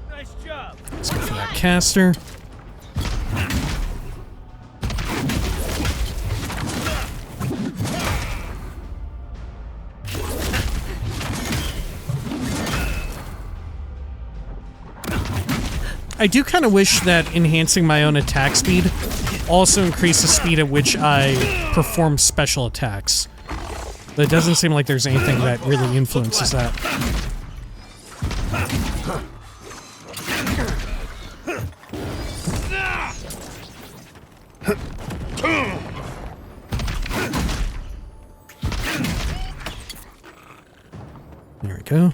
Nice job.
Let's go for that caster. I do kind of wish that enhancing my own attack speed also increased the speed at which I perform special attacks. But it doesn't seem like there's anything that really influences that. There we go.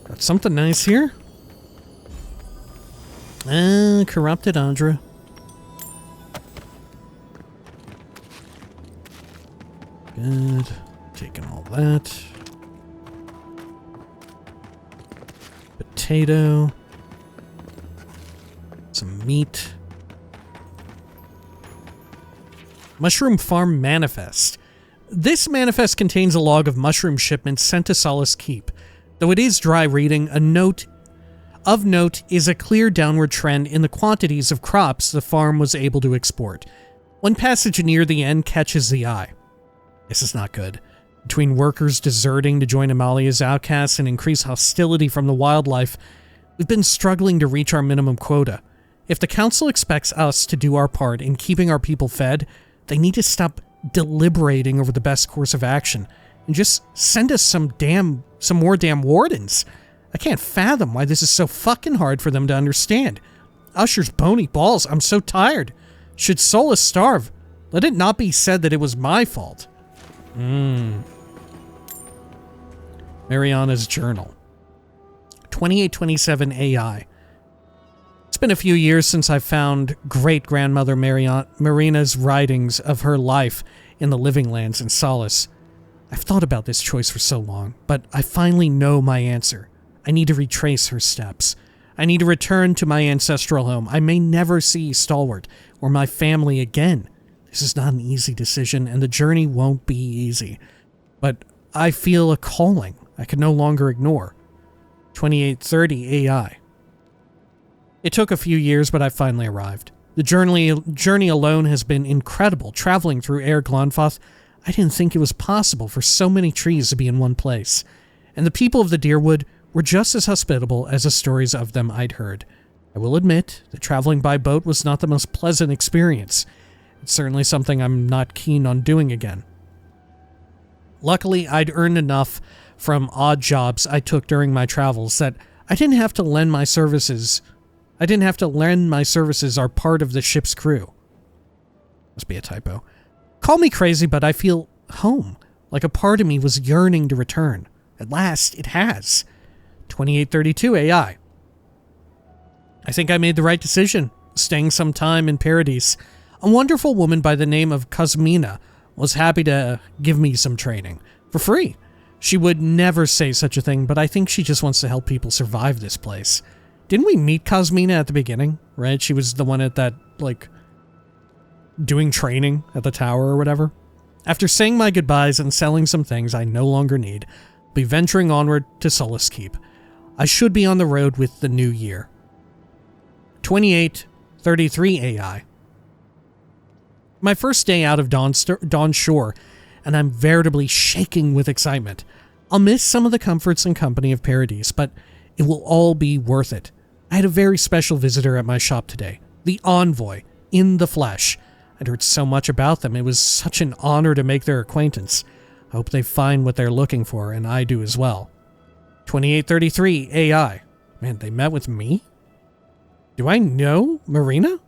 Got something nice here. Corrupted Andra. Good. Taking all that. Potato. Some meat. Mushroom Farm Manifest. This manifest contains a log of mushroom shipments sent to Solace Keep. Though it is dry reading, of note is a clear downward trend in the quantities of crops the farm was able to export. One passage near the end catches the eye. This is not good. Between workers deserting to join Amalia's Outcasts and increased hostility from the wildlife, we've been struggling to reach our minimum quota. If the Council expects us to do our part in keeping our people fed, they need to stop deliberating over the best course of action and just send us some more damn wardens. I can't fathom why this is so fucking hard for them to understand. Usher's bony balls, I'm so tired. Should Solace starve, let it not be said that it was my fault. Mariana's journal. 2827 AI. It's been a few years since I found great-grandmother Marina's writings of her life in the Living Lands in Solace. I've thought about this choice for so long, but I finally know my answer. I need to retrace her steps. I need to return to my ancestral home. I may never see Stalwart or my family again. This is not an easy decision, and the journey won't be easy. But I feel a calling I can no longer ignore. 2830 AI. It took a few years, but I finally arrived. The journey alone has been incredible. Traveling through Air Glonfoth, I didn't think it was possible for so many trees to be in one place. And the people of the Deerwood were just as hospitable as the stories of them I'd heard. I will admit that traveling by boat was not the most pleasant experience. It's certainly something I'm not keen on doing again. Luckily, I'd earned enough from odd jobs I took during my travels that I didn't have to lend my services are part of the ship's crew. Must be a typo. Call me crazy, but I feel home, like a part of me was yearning to return. At last, it has. 2832 AI. I think I made the right decision, staying some time in Paradise. A wonderful woman by the name of Kosmina was happy to give me some training. For free. She would never say such a thing, but I think she just wants to help people survive this place. Didn't we meet Kosmina at the beginning, right? She was the one at that, doing training at the tower or whatever. After saying my goodbyes and selling some things I no longer need, I'll be venturing onward to Solace Keep. I should be on the road with the new year. 2833 AI. My first day out of Dawn Shore, and I'm veritably shaking with excitement. I'll miss some of the comforts and company of Paradise, but it will all be worth it. I had a very special visitor at my shop today. The Envoy, in the flesh. I'd heard so much about them. It was such an honor to make their acquaintance. I hope they find what they're looking for, and I do as well. 2833 AI. Man, they met with me? Do I know Marina?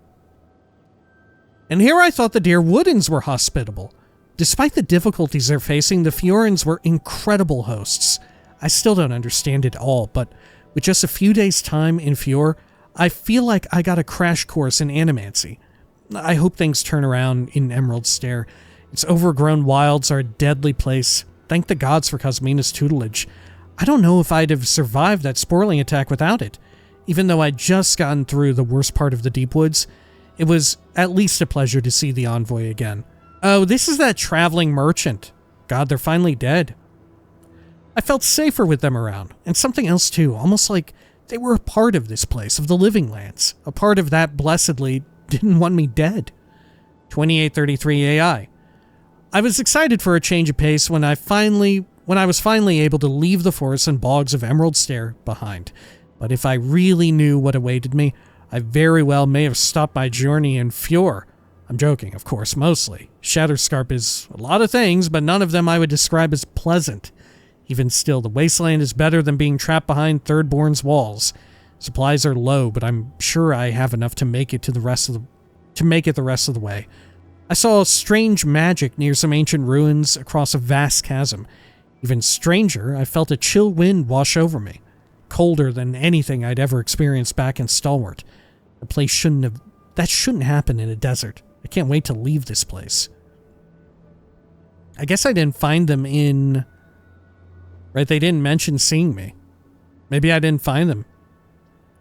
And here I thought the dear Woodens were hospitable. Despite the difficulties they're facing, the Fiorans were incredible hosts. I still don't understand it all, but with just a few days' time in Fior, I feel like I got a crash course in animancy. I hope things turn around in Emerald Stair. Its overgrown wilds are a deadly place. Thank the gods for Cosmina's tutelage. I don't know if I'd have survived that sporling attack without it. Even though I'd just gotten through the worst part of the deep woods, it was at least a pleasure to see the Envoy again. Oh, this is that traveling merchant. God, they're finally dead. I felt safer with them around, and something else too, almost like they were a part of this place, of the living lands. A part of that blessedly didn't want me dead. 2833 AI. I was excited for a change of pace when I was finally able to leave the forests and bogs of Emerald Stair behind. But if I really knew what awaited me, I very well may have stopped my journey in Fior. I'm joking, of course, mostly. Shatterscarp is a lot of things, but none of them I would describe as pleasant. Even still, the wasteland is better than being trapped behind Thirdborn's walls. Supplies are low, but I'm sure I have enough to make it the rest of the way. I saw strange magic near some ancient ruins across a vast chasm. Even stranger, I felt a chill wind wash over me. Colder than anything I'd ever experienced back in Stalwart. The place shouldn't happen in a desert. I can't wait to leave this place. I guess I didn't find them in... Right, they didn't mention seeing me. Maybe I didn't find them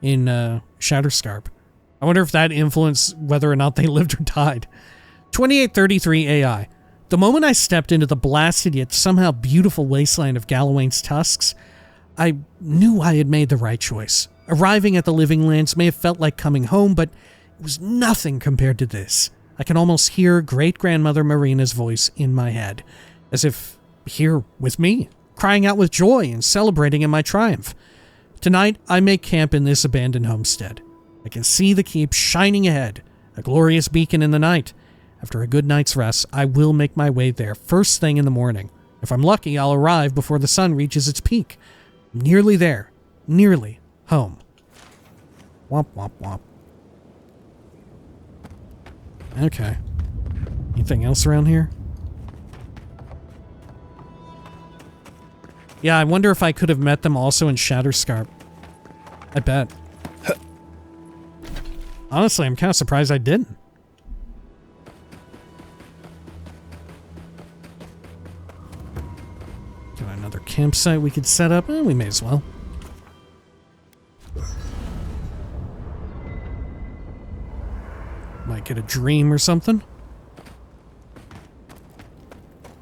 in Shatterscarp. I wonder if that influenced whether or not they lived or died. 2833 AI. The moment I stepped into the blasted yet somehow beautiful wasteland of Galawain's tusks, I knew I had made the right choice. Arriving at the Living Lands may have felt like coming home, but it was nothing compared to this. I can almost hear great-grandmother Marina's voice in my head, as if here with me, crying out with joy and celebrating in my triumph. Tonight, I make camp in this abandoned homestead. I can see the keep shining ahead, a glorious beacon in the night. After a good night's rest, I will make my way there first thing in the morning. If I'm lucky, I'll arrive before the sun reaches its peak. I'm nearly there. Nearly home. Womp womp womp. Okay. Anything else around here? Yeah, I wonder if I could have met them also in Shatterscarp. I bet. Honestly, I'm kind of surprised I didn't. Got another campsite we could set up? We may as well. Might get a dream or something.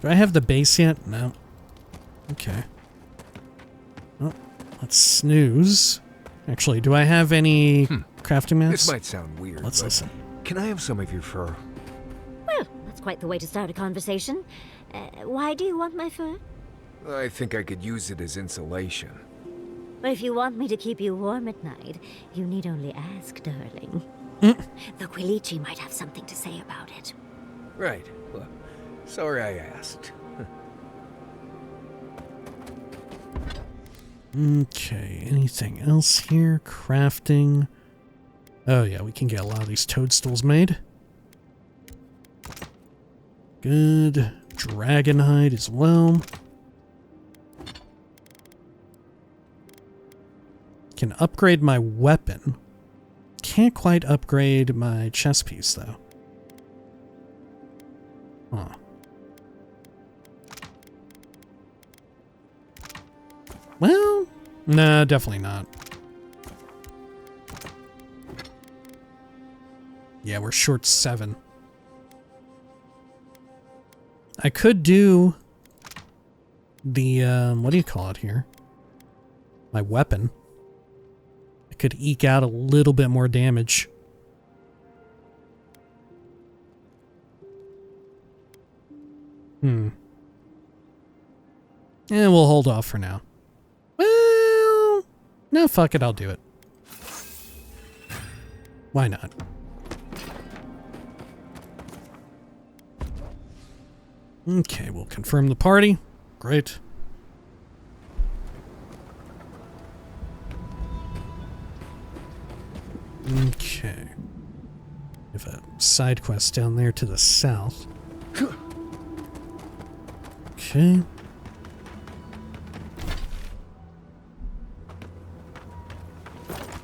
Do I have the base yet? No. Okay. Well, let's snooze. Actually, do I have any crafting mats?
This might sound weird.
Let's listen.
Can I have some of your fur?
Well, that's quite the way to start a conversation. Why do you want my fur?
I think I could use it as insulation.
Well, if you want me to keep you warm at night, you need only ask, darling. The Quilici might have something to say about it.
Right. Well, sorry I asked.
Okay, anything else here? Crafting. Oh yeah, we can get a lot of these toadstools made. Good. Dragonhide as well. Can upgrade my weapon. Can't quite upgrade my chest piece though. Huh. Well, nah, definitely not. Yeah, we're short 7. I could do the, what do you call it here? My weapon. I could eke out a little bit more damage. Yeah, we'll hold off for now. Well, no, fuck it, I'll do it. Why not? Okay, we'll confirm the party. Great. Okay. We have a side quest down there to the south. Okay.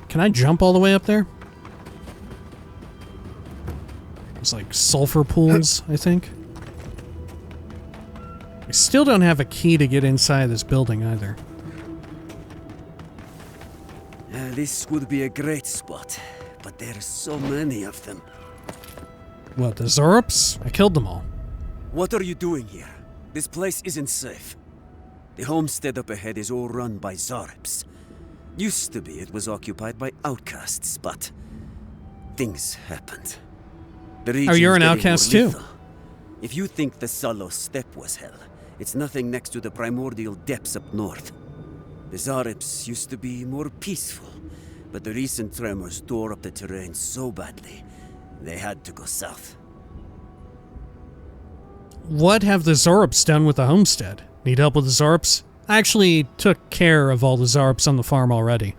Can I jump all the way up there? It's like sulfur pools, I think. I still don't have a key to get inside this building either.
This would be a great spot, but there's so many of them.
What, the Zorups? I killed them all.
What are you doing here? This place isn't safe. The homestead up ahead is all run by Zorups. Used to be it was occupied by Outcasts, but things happened.
Oh, you're an outcast too?
If you think the Solo Steppe was hell, it's nothing next to the primordial depths up north. The Zorups used to be more peaceful, but the recent tremors tore up the terrain so badly, they had to go south.
What have the Zorups done with the homestead? Need help with the Zorups? I actually took care of all the Zorups on the farm already.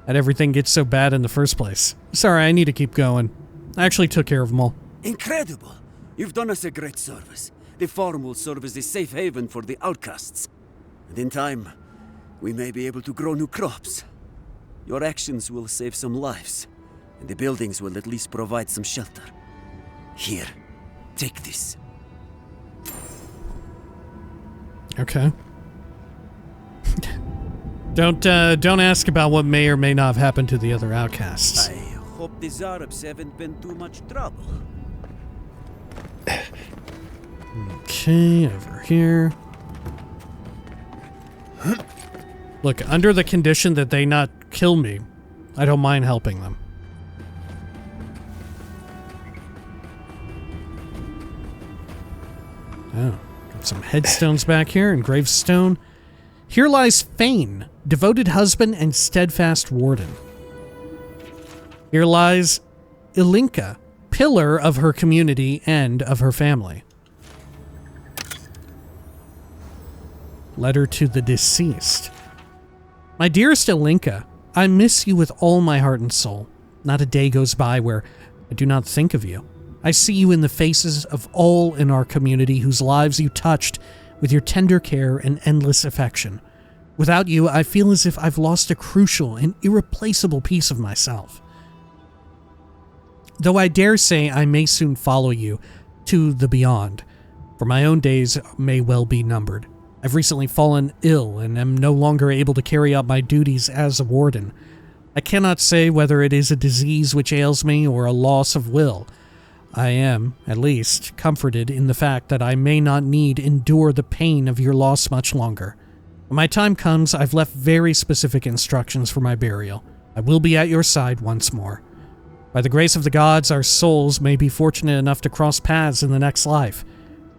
How'd everything get so bad in the first place? Sorry, I need to keep going. I actually took care of them all.
Incredible! You've done us a great service. The farm will serve as a safe haven for the outcasts. And in time, we may be able to grow new crops. Your actions will save some lives, and the buildings will at least provide some shelter. Here, take this.
Okay. Don't ask about what may or may not have happened to the other outcasts.
I hope the Zorups haven't been too much trouble.
Okay, over here. Look, under the condition that they not kill me, I don't mind helping them. Oh, got some headstones back here and gravestone. Here lies Fane, devoted husband and steadfast warden. Here lies Ilinka, pillar of her community and of her family. Letter to the deceased. My dearest Ilinka, I miss you with all my heart and soul. Not a day goes by where I do not think of you. I see you in the faces of all in our community whose lives you touched with your tender care and endless affection. Without you, I feel as if I've lost a crucial and irreplaceable piece of myself. Though I dare say I may soon follow you to the beyond, for my own days may well be numbered. I've recently fallen ill and am no longer able to carry out my duties as a warden. I cannot say whether it is a disease which ails me or a loss of will. I am, at least, comforted in the fact that I may not need endure the pain of your loss much longer. When my time comes, I've left very specific instructions for my burial. I will be at your side once more. By the grace of the gods, our souls may be fortunate enough to cross paths in the next life.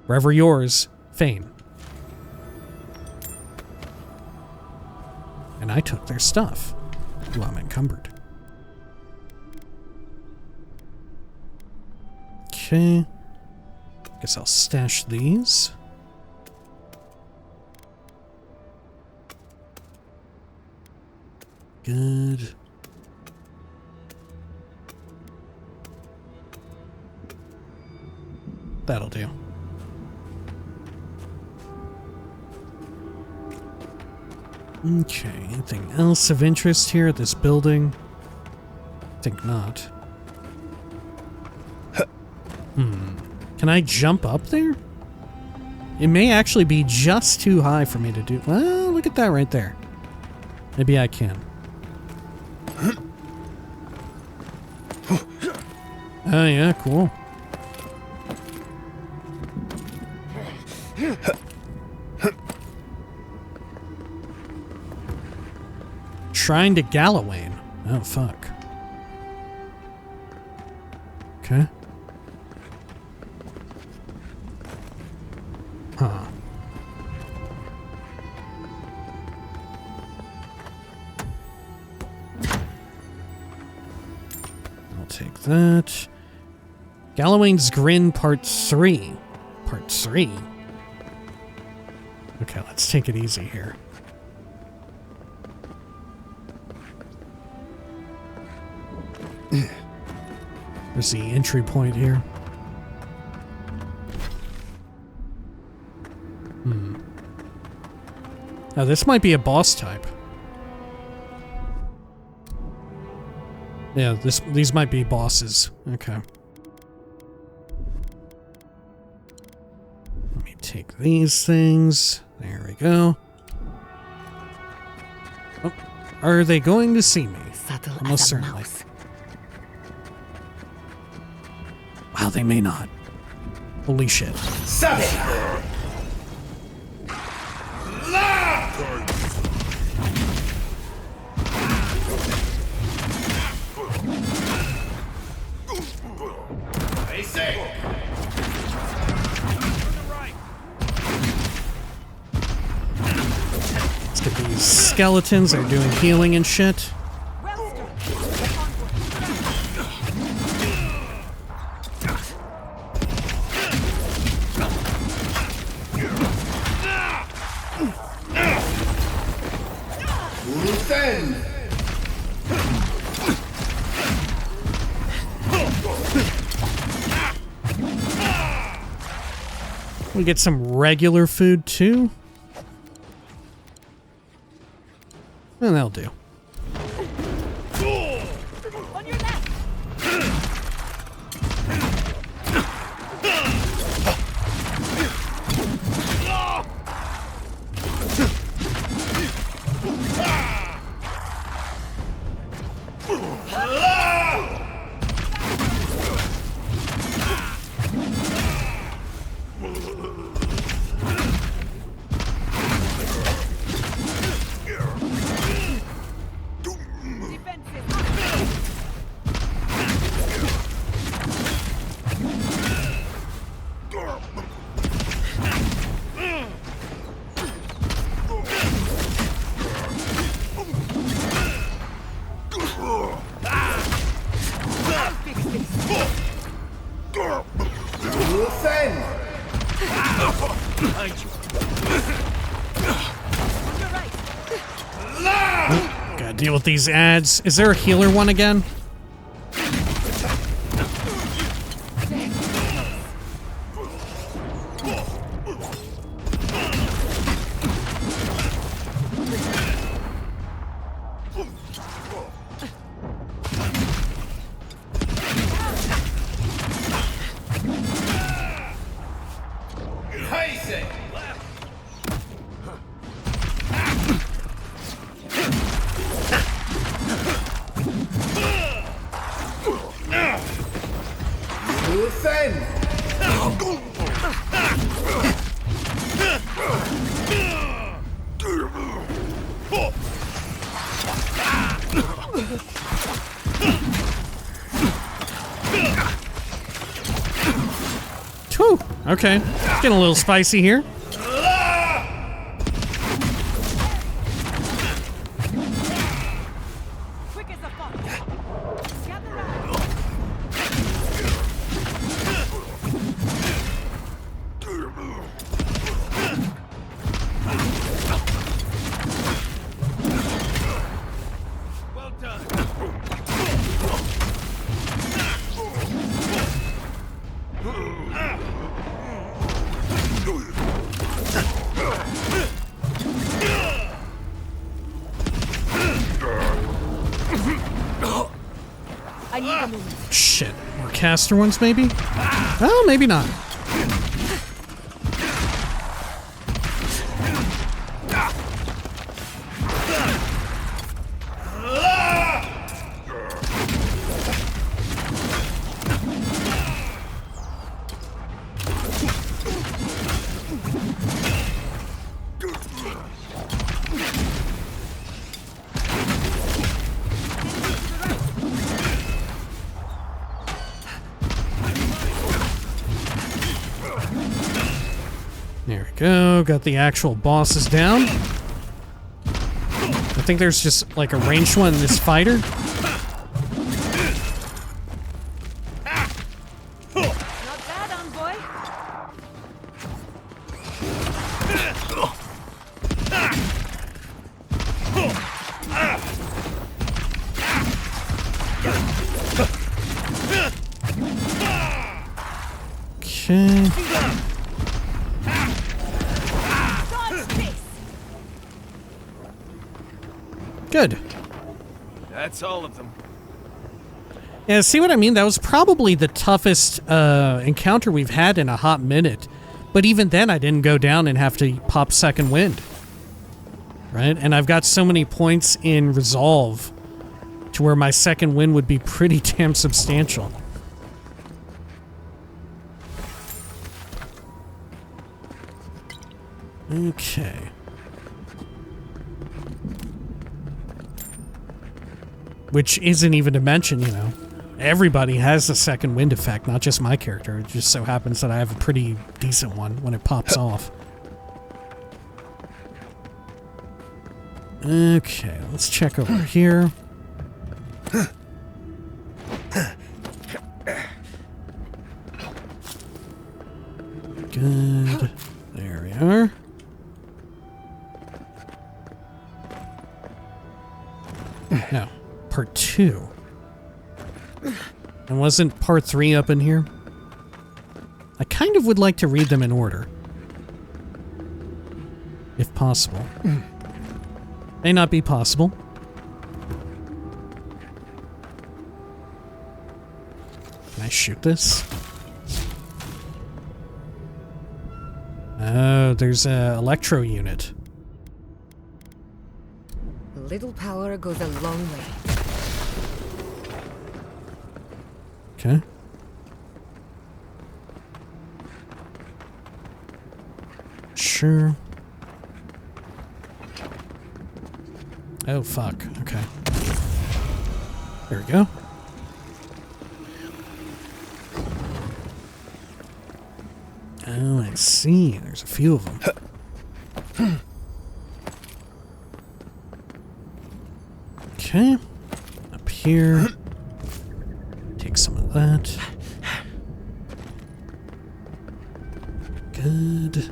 Forever yours, Fane. And I took their stuff. Ooh, I'm encumbered. Okay. Guess I'll stash these. Good. That'll do. Okay, anything else of interest here at this building? I think not. Can I jump up there? It may actually be just too high for me to do. Well, look at that right there. Maybe I can. Oh yeah, cool. Shrine to Galawain. Oh, fuck. Okay. Huh. I'll take that. Galawain's Grin Part 3. Part 3? Okay, let's take it easy here. There's the entry point here. Now this might be a boss type. Yeah, these might be bosses. Okay. Let me take these things. There we go. Oh, are they going to see me?
Subtle
Almost
as a
certainly.
mouse.
Wow, they may not. Holy shit. Let's get these skeletons. They're doing healing and shit. We get some regular food too. And that'll do.
On your left!
Gotta deal with these ads. Is there a healer one again? Whew. Okay, getting a little spicy here. Shit. More caster ones, maybe? Oh, maybe not. There we go. Got the actual bosses down. I think there's just like a ranged one in this fighter.
Not bad, Envoy.
Good.
That's all of them.
Yeah, see what I mean? That was probably the toughest encounter we've had in a hot minute. But even then, I didn't go down and have to pop second wind. Right? And I've got so many points in resolve to where my second wind would be pretty damn substantial. Okay. Which isn't even to mention, you know, everybody has a second wind effect, not just my character. It just so happens that I have a pretty decent one when it pops off. Okay, let's check over here. Good. There we are. No. Part 2. And wasn't part 3 up in here? I kind of would like to read them in order. If possible. May not be possible. Can I shoot this? Oh, there's a electro unit.
Little power goes a long way.
Okay. Sure. Oh, fuck. Okay. There we go. Oh, I see. There's a few of them. Okay. Up here. Take some of that. Good.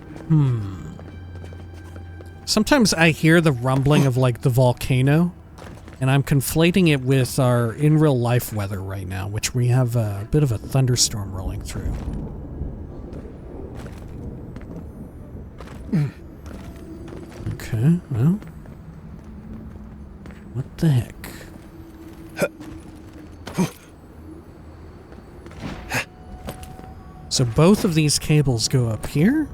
Sometimes I hear the rumbling of, like, the volcano, and I'm conflating it with our in real life weather right now, which we have a bit of a thunderstorm rolling through. Okay, well. What the heck? So both of these cables go up here?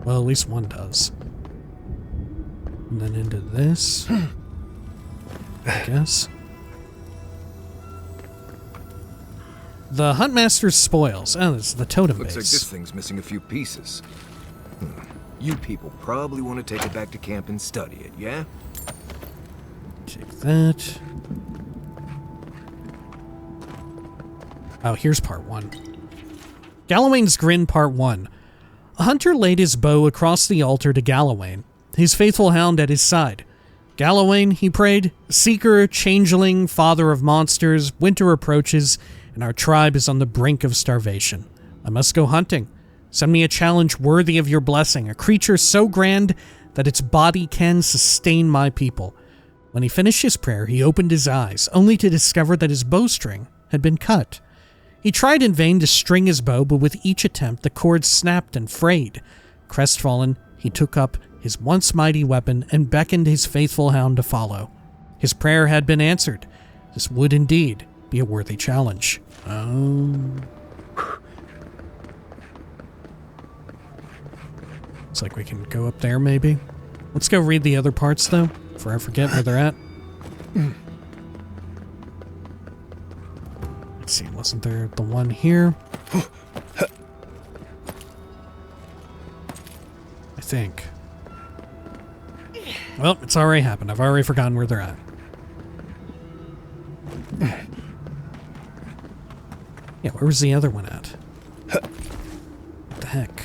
Well, at least one does. And then into this, I guess. The Huntmaster's spoils. Oh, this is the totem base.
Looks like this thing's missing a few pieces. You people probably want to take it back to camp and study it, yeah?
Take that. Oh, here's part 1. Galawain's Grin Part 1. A hunter laid his bow across the altar to Galawain, his faithful hound at his side. Galawain, he prayed, seeker, changeling, father of monsters, winter approaches, and our tribe is on the brink of starvation. I must go hunting. Send me a challenge worthy of your blessing, a creature so grand that its body can sustain my people. When he finished his prayer, he opened his eyes, only to discover that his bowstring had been cut. He tried in vain to string his bow, but with each attempt the cord snapped and frayed. Crestfallen, he took up his once mighty weapon and beckoned his faithful hound to follow. His prayer had been answered. This would indeed be a worthy challenge. Oh. Looks like we can go up there, maybe. Let's go read the other parts, though, before I forget where they're at. Let's see, wasn't there the one here? I think. Well, it's already happened. I've already forgotten where they're at. Yeah, where was the other one at? What the heck?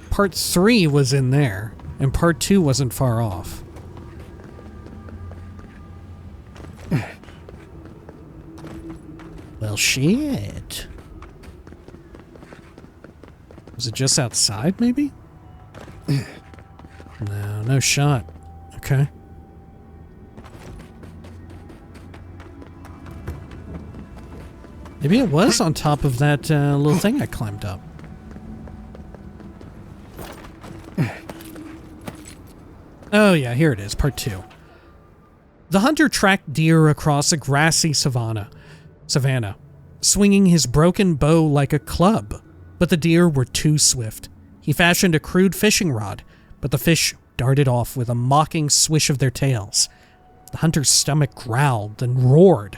Part 3 was in there, and part 2 wasn't far off. Well, shit. Was it just outside, maybe? No, no shot. Okay. Maybe it was on top of that little thing I climbed up. Oh yeah, here it is, part 2. The hunter tracked deer across a grassy savannah, swinging his broken bow like a club, but the deer were too swift. He fashioned a crude fishing rod, but the fish darted off with a mocking swish of their tails. The hunter's stomach growled and roared.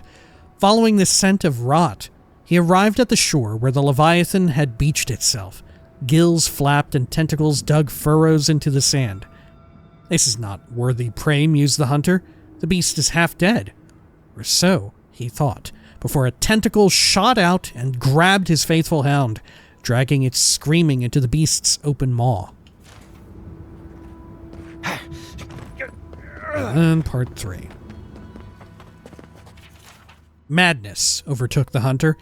Following the scent of rot, he arrived at the shore where the Leviathan had beached itself. Gills flapped and tentacles dug furrows into the sand. This is not worthy prey, mused the hunter. The beast is half dead. Or so, he thought, before a tentacle shot out and grabbed his faithful hound, dragging it screaming into the beast's open maw. And part 3. Madness overtook the hunter.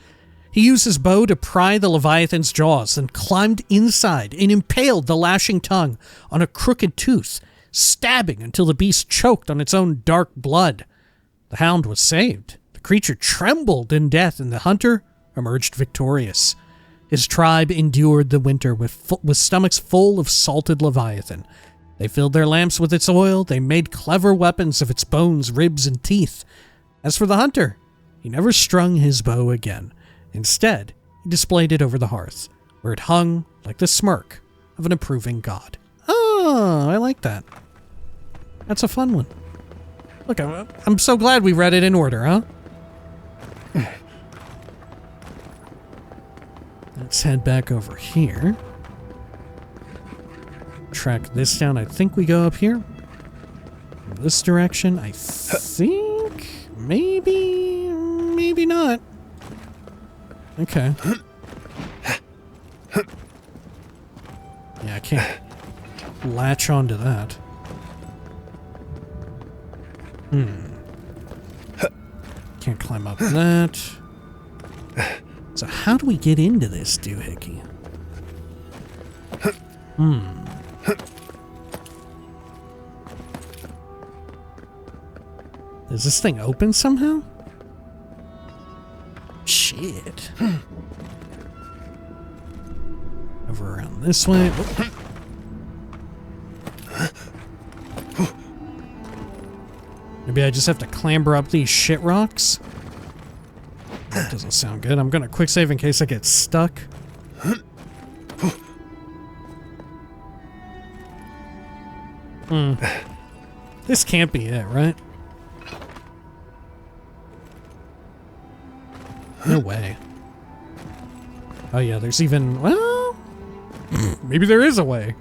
He used his bow to pry the Leviathan's jaws and climbed inside and impaled the lashing tongue on a crooked tooth, stabbing until the beast choked on its own dark blood. The hound was saved. The creature trembled in death, and the hunter emerged victorious. His tribe endured the winter with stomachs full of salted Leviathan. They filled their lamps with its oil. They made clever weapons of its bones, ribs, and teeth. As for the hunter, he never strung his bow again. Instead, he displayed it over the hearth, where it hung like the smirk of an approving god. Oh, I like that. That's a fun one. Look, I'm so glad we read it in order, huh? Let's head back over here. Track this down. I think we go up here. This direction, I think. Maybe not. Okay. Yeah, I can't latch onto that. Can't climb up that. So how do we get into this doohickey? Does this thing open somehow? Shit. Over around this way. Maybe I just have to clamber up these shit rocks? That doesn't sound good. I'm gonna quick save in case I get stuck. This can't be it, right? No way. Oh yeah, there's even... Well... Maybe there is a way.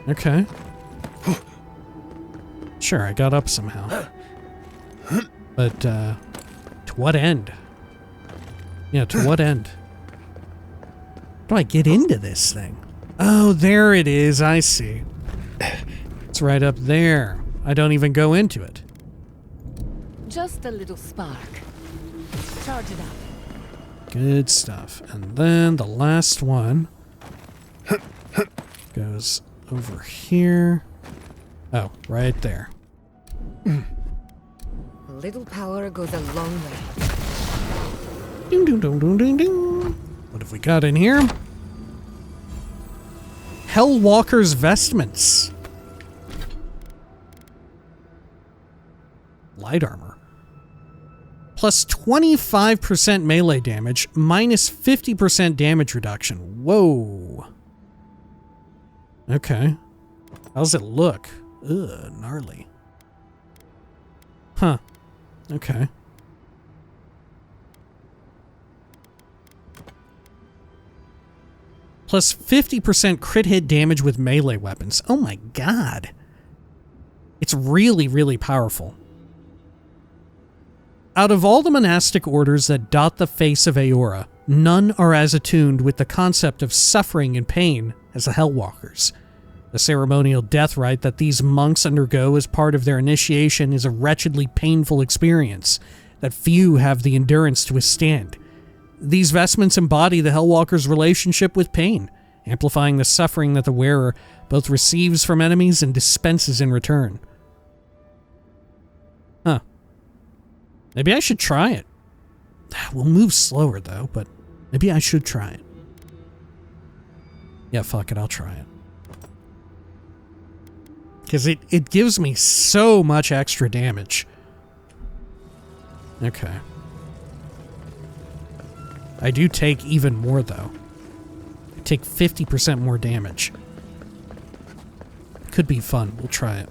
Okay. Sure, I got up somehow. But, to what end? Yeah, to what end? How do I get into this thing? Oh, there it is, I see. It's right up there. I don't even go into it.
Just a little spark. Charge it up.
Good stuff. And then the last one goes over here. Oh, right there.
A little power goes a long way.
Ding, ding, ding, ding, ding, ding. What have we got in here? Hellwalker's vestments. Light armor. Plus 25% melee damage, minus 50% damage reduction. Whoa. Okay. How's it look? Ugh, gnarly. Huh. Okay. Plus 50% crit hit damage with melee weapons. Oh my god. It's really, really powerful. Out of all the monastic orders that dot the face of Eora, none are as attuned with the concept of suffering and pain as the Hellwalkers. The ceremonial death rite that these monks undergo as part of their initiation is a wretchedly painful experience that few have the endurance to withstand. These vestments embody the Hellwalker's relationship with pain, amplifying the suffering that the wearer both receives from enemies and dispenses in return. Huh. Maybe I should try it. We'll move slower, though, but maybe I should try it. Yeah, fuck it, I'll try it. Because it gives me so much extra damage. Okay. I do take even more, though. I take 50% more damage. Could be fun. We'll try it.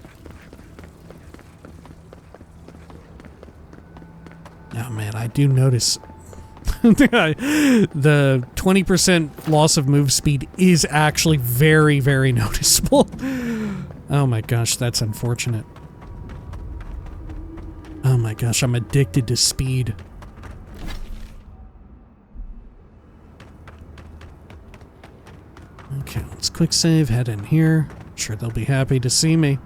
Oh, man, I do notice the 20% loss of move speed is actually very, very noticeable. Oh my gosh, that's unfortunate. Oh my gosh, I'm addicted to speed. Okay, let's quick save, head in here. I'm sure they'll be happy to see me.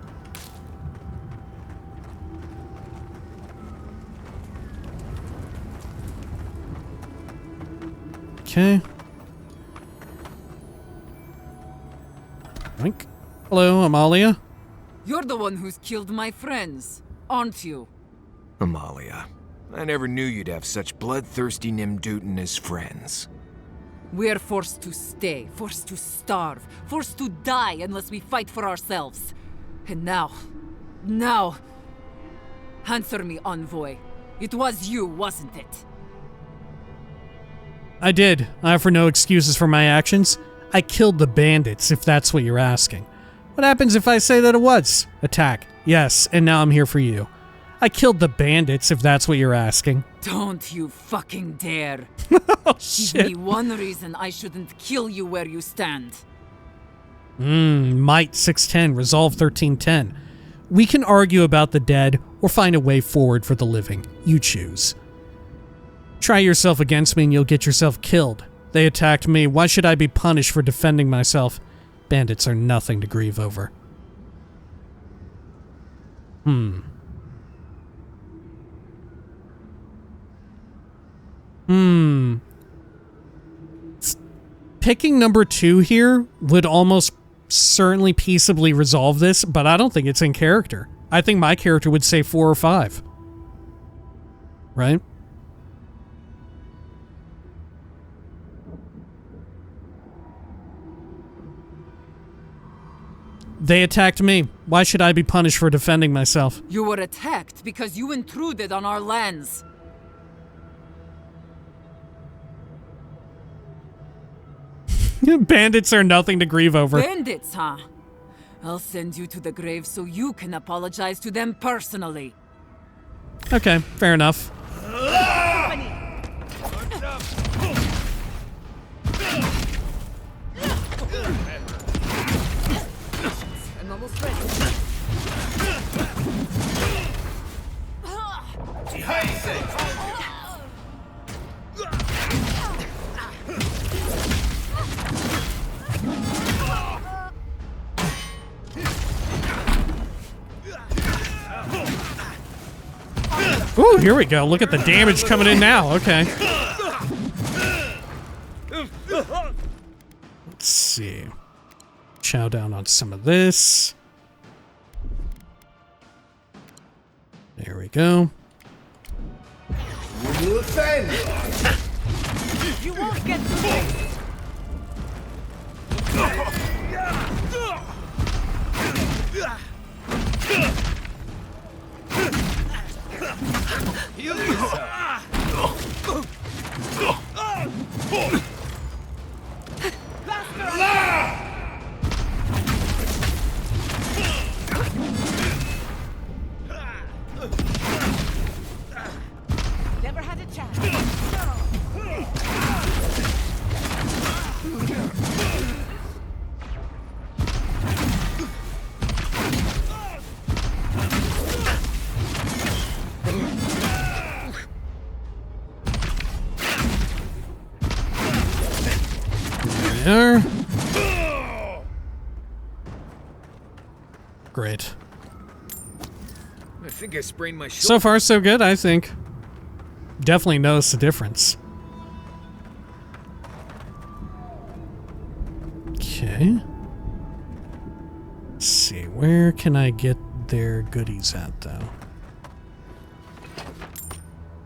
Okay. Wink. Hello, Amalia.
You're the one who's killed my friends, aren't you?
Amalia, I never knew you'd have such bloodthirsty Nimdutin as friends.
We're forced to stay, forced to starve, forced to die unless we fight for ourselves. And now... Answer me, Envoy. It was you, wasn't it?
I did. I offer no excuses for my actions. I killed the bandits, if that's what you're asking. What happens if I say that it was? Attack. Yes, and now I'm here for you. I killed the bandits, if that's what you're asking.
Don't you fucking dare.
Oh, shit.
Give me one reason I shouldn't kill you where you stand.
Might 610, Resolve 1310. We can argue about the dead, or find a way forward for the living. You choose. Try yourself against me and you'll get yourself killed. They attacked me. Why should I be punished for defending myself? Bandits are nothing to grieve over. Picking number 2 here would almost certainly peaceably resolve this, but I don't think it's in character. I think my character would say 4 or 5. Right? They attacked me. Why should I be punished for defending myself?
You were attacked because you intruded on our lands.
Bandits are nothing to grieve over.
Bandits, huh? I'll send you to the grave so you can apologize to them personally.
Okay, fair enough.
I'm almost ready.
Ooh, here we go. Look at the damage coming in now. Okay. Let's see. Chow down on some of this. There we go.
You will offend.
You won't get through this.
Heal yourself.
Never had a chance.
There. Great.
I think I sprained my shoulder.
So far, so good, I think. Definitely notice the difference. Okay. Let's see, where can I get their goodies at, though?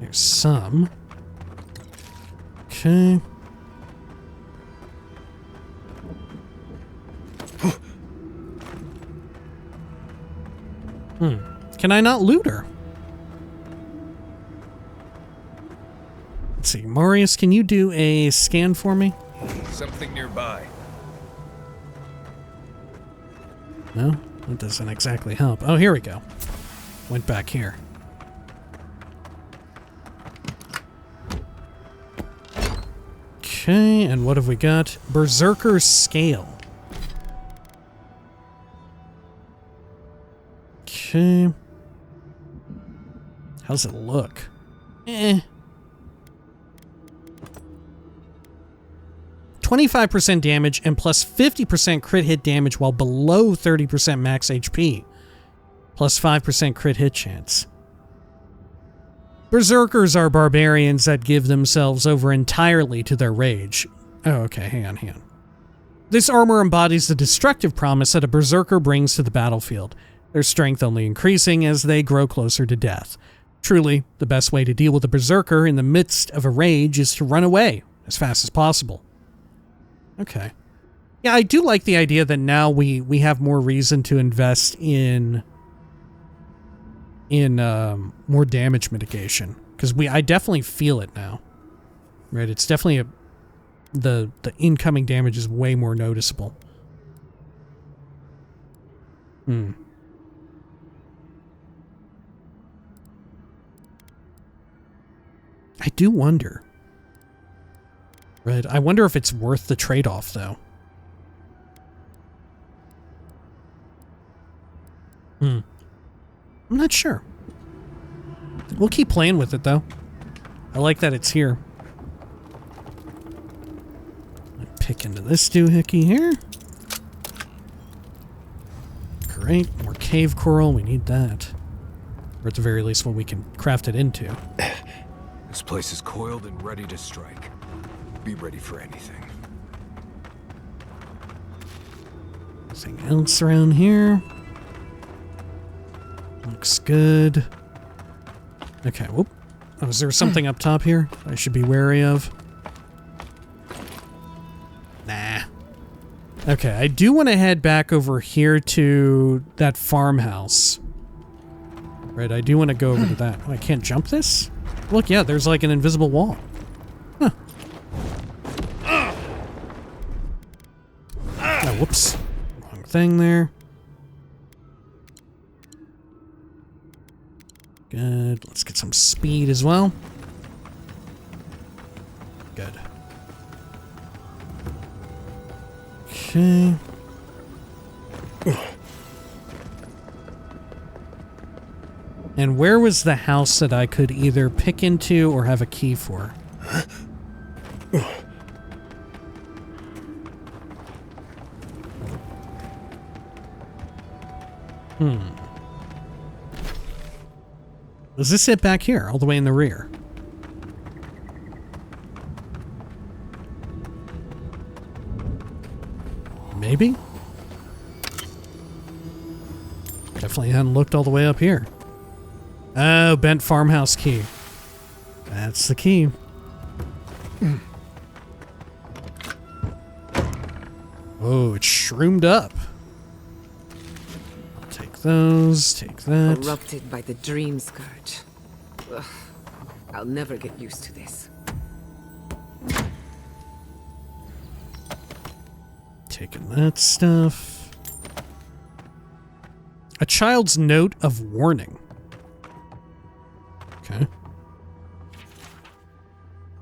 There's some. Okay. Can I not loot her? Let's see. Marius, can you do a scan for me?
Something nearby.
No, that doesn't exactly help. Oh, here we go. Went back here. Okay, and what have we got? Berserker's Scale. Okay. How's it look? 25% damage and plus 50% crit hit damage while below 30% max HP. Plus 5% crit hit chance. Berserkers are barbarians that give themselves over entirely to their rage. Oh, okay, hang on. This armor embodies the destructive promise that a berserker brings to the battlefield, their strength only increasing as they grow closer to death. Truly, the best way to deal with a berserker in the midst of a rage is to run away as fast as possible. Okay. Yeah, I do like the idea that now we have more reason to invest in more damage mitigation, because I definitely feel it now. Right? It's definitely the incoming damage is way more noticeable. I do wonder. Right, I wonder if it's worth the trade-off, though. I'm not sure. We'll keep playing with it, though. I like that it's here. Pick into this doohickey here. Great, more cave coral, we need that. Or at the very least what we can craft it into.
This place is coiled and ready to strike. Be ready for anything.
Anything else around here? Looks good. Okay, whoop. Oh, is there something up top here I should be wary of? Nah. Okay, I do want to head back over here to that farmhouse. Right, I do want to go over to that. Oh, I can't jump this? Look, yeah, there's like an invisible wall. Huh. Oh, whoops. Wrong thing there. Good. Let's get some speed as well. Good. Okay. And where was the house that I could either pick into or have a key for? Does this sit back here, all the way in the rear? Maybe? Definitely hadn't looked all the way up here. Oh, bent farmhouse key. That's the key. Oh, it's shroomed up. I'll take those, take that.
Corrupted by the Dream Scourge. Ugh, I'll never get used to this.
Taking that stuff. A child's note of warning. Okay.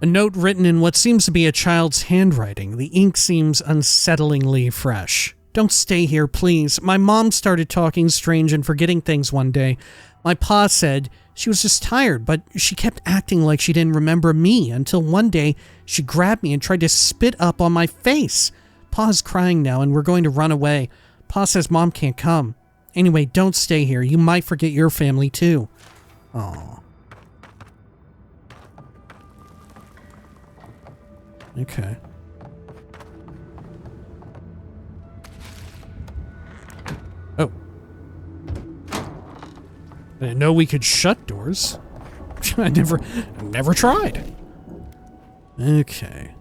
A note written in what seems to be a child's handwriting. The ink seems unsettlingly fresh. Don't stay here, please. My mom started talking strange and forgetting things one day. My pa said she was just tired, but she kept acting like she didn't remember me until one day she grabbed me and tried to spit up on my face. Pa's crying now and we're going to run away. Pa says Mom can't come. Anyway, don't stay here. You might forget your family too. Aww. Okay. Oh. I didn't know we could shut doors. I never tried. Okay.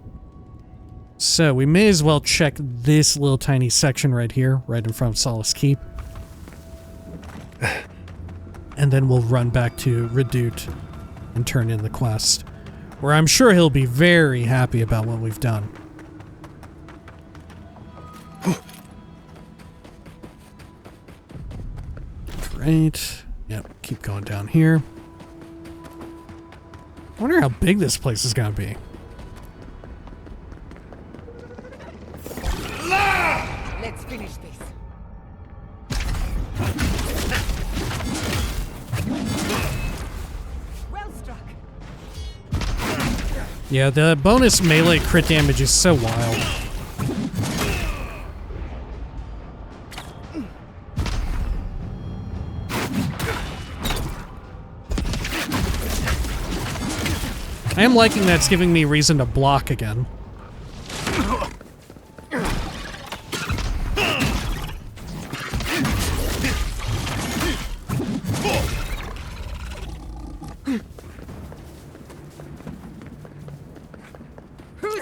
So we may as well check this little tiny section right here, right in front of Solace Keep. And then we'll run back to Redoute and turn in the quest, where I'm sure he'll be very happy about what we've done. Right. Yep, keep going down here. I wonder how big this place is gonna be.
Let's finish this. Well struck.
Yeah, the bonus melee crit damage is so wild. I am liking that it's giving me reason to block again.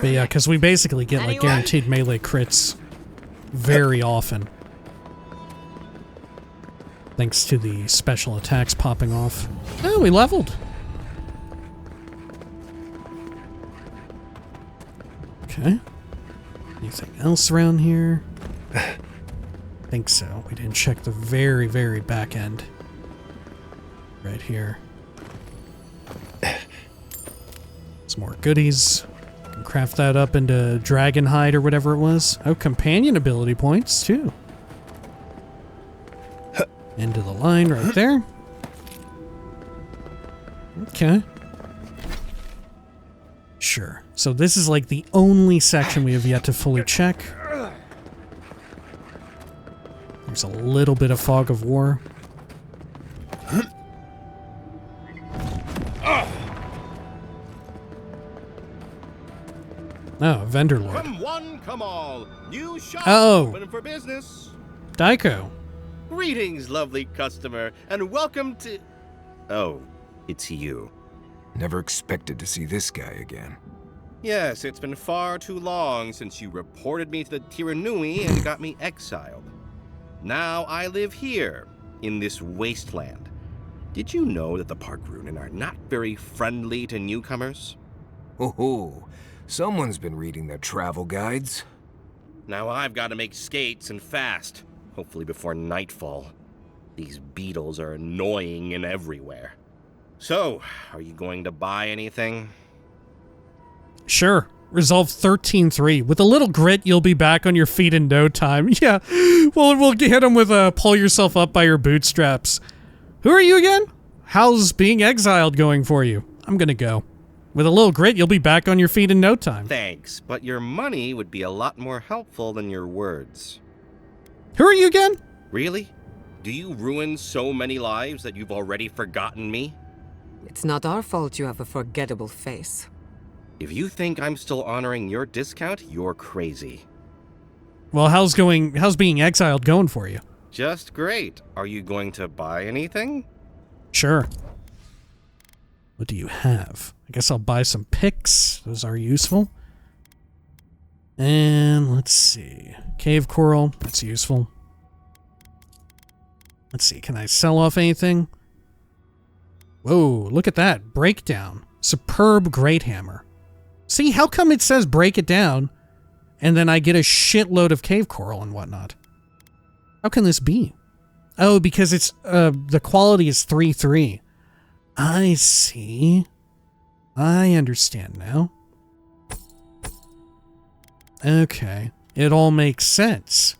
But yeah, because we basically get like guaranteed melee crits very often. Thanks to the special attacks popping off. Oh, we leveled. Okay. Anything else around here? Think so. We didn't check the very, very back end. Right here. Some more goodies. Can craft that up into dragon hide or whatever it was. Oh, companion ability points too. Into the line right there. Okay. Sure. So this is like the only section we have yet to fully check. There's a little bit of fog of war. Oh, vendor lord.
Come one, come all. New shop open for business.
Daiko.
Greetings, lovely customer, and welcome to... Oh, it's you.
Never expected to see this guy again.
Yes, it's been far too long since you reported me to the Tiranui and got me exiled. Now I live here, in this wasteland. Did you know that the Parkrunen are not very friendly to newcomers?
Oh, someone's been reading their travel guides.
Now I've got to make skates and fast, hopefully before nightfall. These beetles are annoying and everywhere. So, are you going to buy anything?
Sure. Resolve 13-3. With a little grit, you'll be back on your feet in no time. Yeah, we'll hit him with a pull yourself up by your bootstraps. Who are you again? How's being exiled going for you? I'm gonna go. With a little grit, you'll be back on your feet in no time.
Thanks, but your money would be a lot more helpful than your words.
Who are you again?
Really? Do you ruin so many lives that you've already forgotten me?
It's not our fault you have a forgettable face.
If you think I'm still honoring your discount, you're crazy.
Well, how's being exiled going for you?
Just great. Are you going to buy anything?
Sure. What do you have? I guess I'll buy some picks. Those are useful. And let's see. Cave coral. That's useful. Let's see. Can I sell off anything? Whoa, look at that. Breakdown. Superb great hammer. See, how come it says break it down and then I get a shitload of cave coral and whatnot? How can this be? Oh, because it's the quality is 3-3. I see. I understand now. Okay. It all makes sense.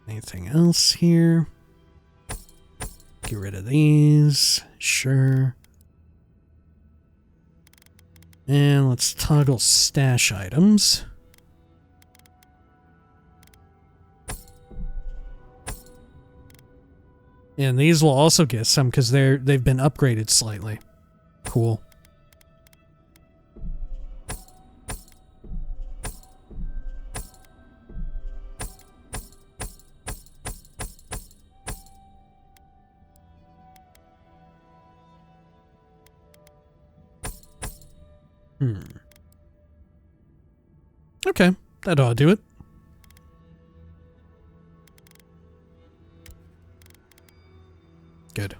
Anything else here? Get rid of these. Sure. And let's toggle stash items. And these will also get some because they've been upgraded slightly. Cool. Okay, that ought to do it. Good.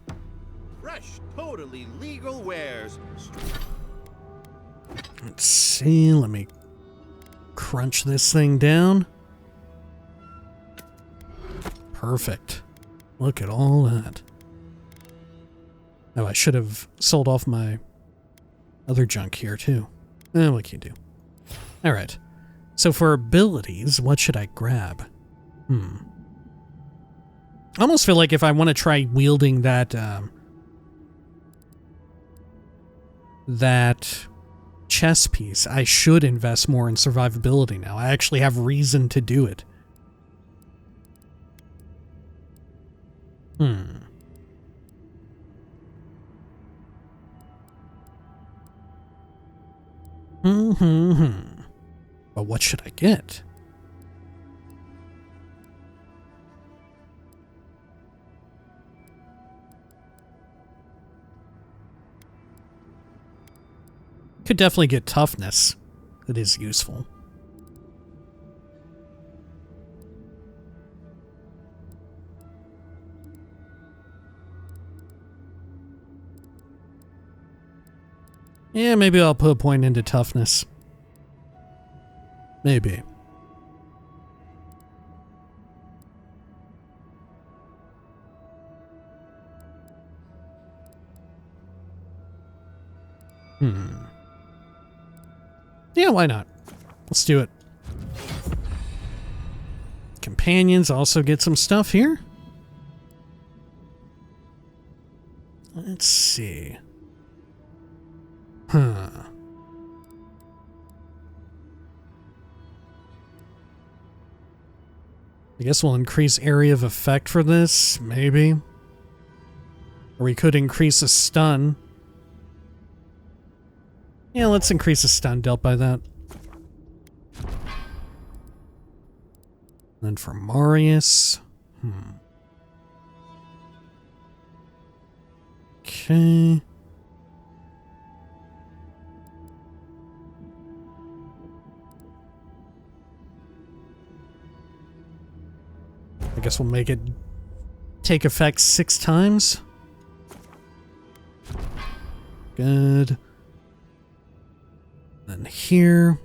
Fresh, totally legal wares.
Let's see, let me crunch this thing down. Perfect. Look at all that. Oh, I should have sold off my other junk here, too. What can you do? Alright. So for abilities, what should I grab? I almost feel like if I want to try wielding that, that chess piece, I should invest more in survivability now. I actually have reason to do it. But what should I get? Could definitely get toughness. That is useful. Yeah, maybe I'll put a point into toughness. Maybe. Yeah, why not? Let's do it. Companions also get some stuff here. Let's see. I guess we'll increase area of effect for this, maybe. Or we could increase a stun. Yeah, let's increase the stun dealt by that. Then for Marius. Okay. I guess we'll make it take effect 6 times. Good. Then here.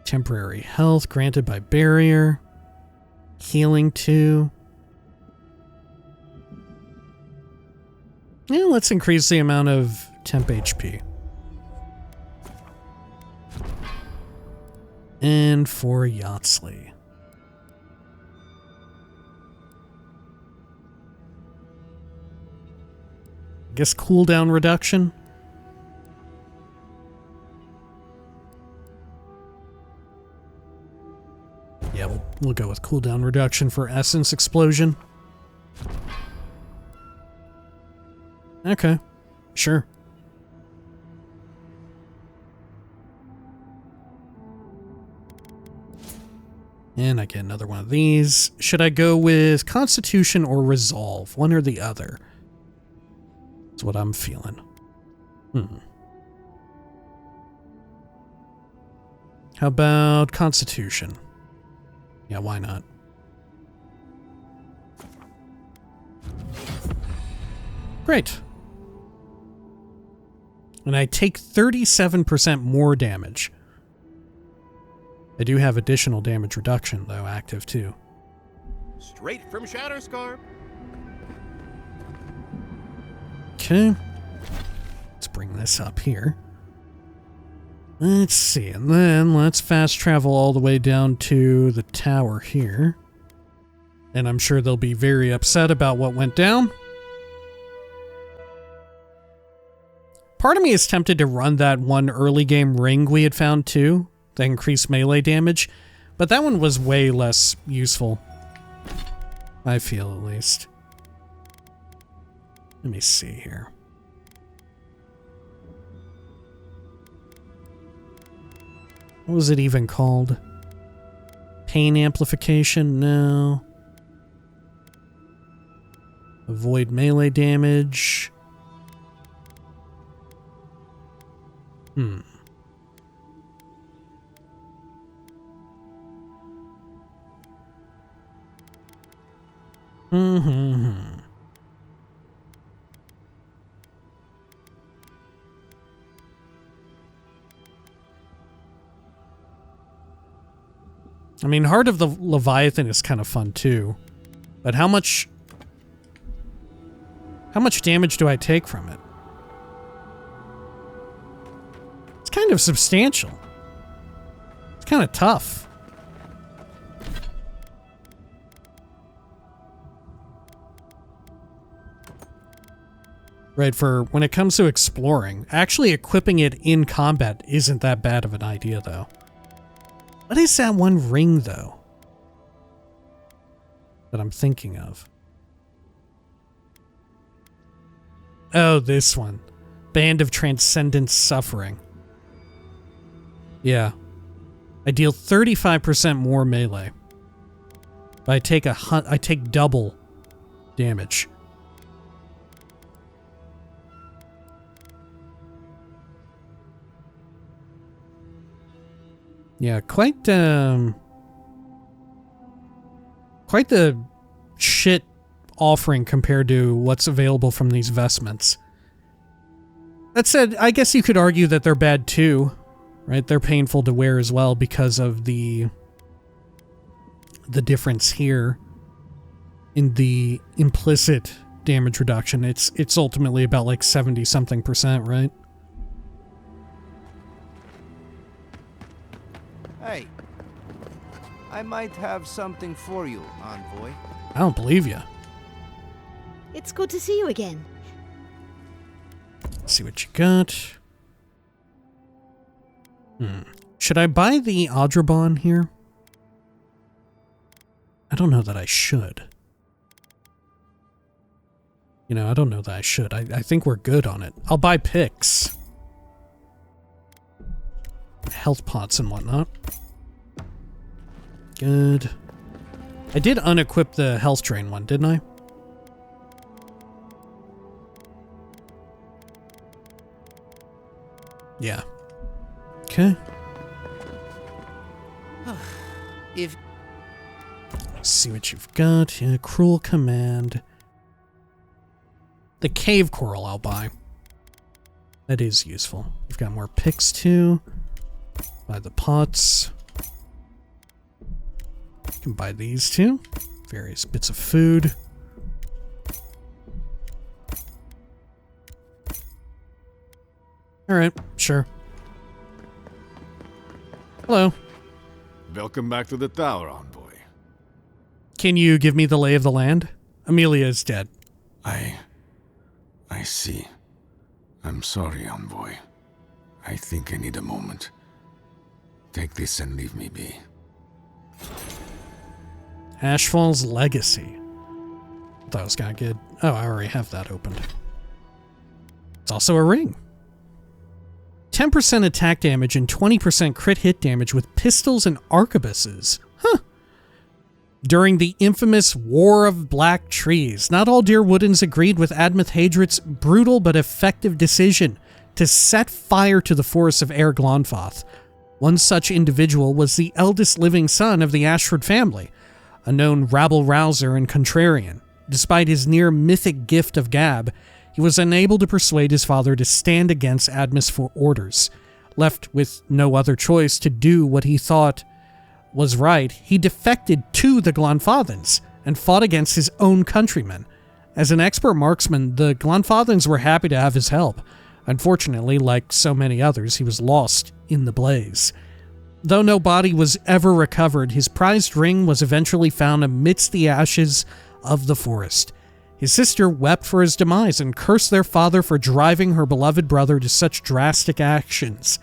Temporary health granted by barrier. Healing 2. Yeah, let's increase the amount of temp HP. And for Yatsley. I guess cooldown reduction. Yeah, we'll go with cooldown reduction for Essence Explosion. Okay, sure. And I get another one of these. Should I go with Constitution or Resolve? One or the other? That's what I'm feeling. How about Constitution? Yeah, why not? Great. And I take 37% more damage. I do have additional damage reduction, though, active too.
Straight from Shatterscarp.
Okay. Let's bring this up here. Let's see, and then let's fast travel all the way down to the tower here. And I'm sure they'll be very upset about what went down. Part of me is tempted to run that one early game ring we had found too, that increased melee damage, but that one was way less useful. I feel, at least. Let me see here. What was it even called? Pain amplification? No. Avoid melee damage. I mean, Heart of the Leviathan is kind of fun too. But how much damage do I take from it? It's kind of substantial. It's kind of tough. Right, for when it comes to exploring, actually equipping it in combat isn't that bad of an idea, though. What is that one ring, though, that I'm thinking of? Oh, this one. Band of Transcendent Suffering. Yeah. I deal 35% more melee. But I take double damage. Yeah, quite the shit offering compared to what's available from these vestments. That said, I guess you could argue that they're bad too, right? They're painful to wear as well because of the difference here in the implicit damage reduction. It's ultimately about like 70-something%, right?
Hey, I might have something for you, Envoy.
I don't believe you.
It's good to see you again.
Let's see what you got. Should I buy the Aedyran here? I don't know that I should. You know, I don't know that I should. I think we're good on it. I'll buy picks. Health pots and whatnot. Good. I did unequip the health drain one, didn't I? Yeah. Okay.
If
Let's see what you've got. Yeah, Cruel Command. The Cave Coral I'll buy. That is useful. You've got more picks too. Buy the pots. You can buy these too. Various bits of food. Alright, sure. Hello.
Welcome back to the tower, Envoy.
Can you give me the lay of the land? Amelia is dead.
I see. I'm sorry, Envoy. I think I need a moment. Take this and leave me be.
Ashfall's Legacy. Thought it was kind of good. Oh, I already have that opened. It's also a ring. 10% attack damage and 20% crit hit damage with pistols and arquebuses. Huh. During the infamous War of Black Trees, not all Dear Woodens agreed with Admeth Hadrit's brutal but effective decision to set fire to the forests of Aer Glonfoth. One such individual was the eldest living son of the Ashford family, a known rabble-rouser and contrarian. Despite his near-mythic gift of gab, he was unable to persuade his father to stand against Admeth's orders. Left with no other choice to do what he thought was right, he defected to the Glonfothans and fought against his own countrymen. As an expert marksman, the Glonfothans were happy to have his help. Unfortunately, like so many others, he was lost in the blaze. Though no body was ever recovered, his prized ring was eventually found amidst the ashes of the forest. His sister wept for his demise and cursed their father for driving her beloved brother to such drastic actions.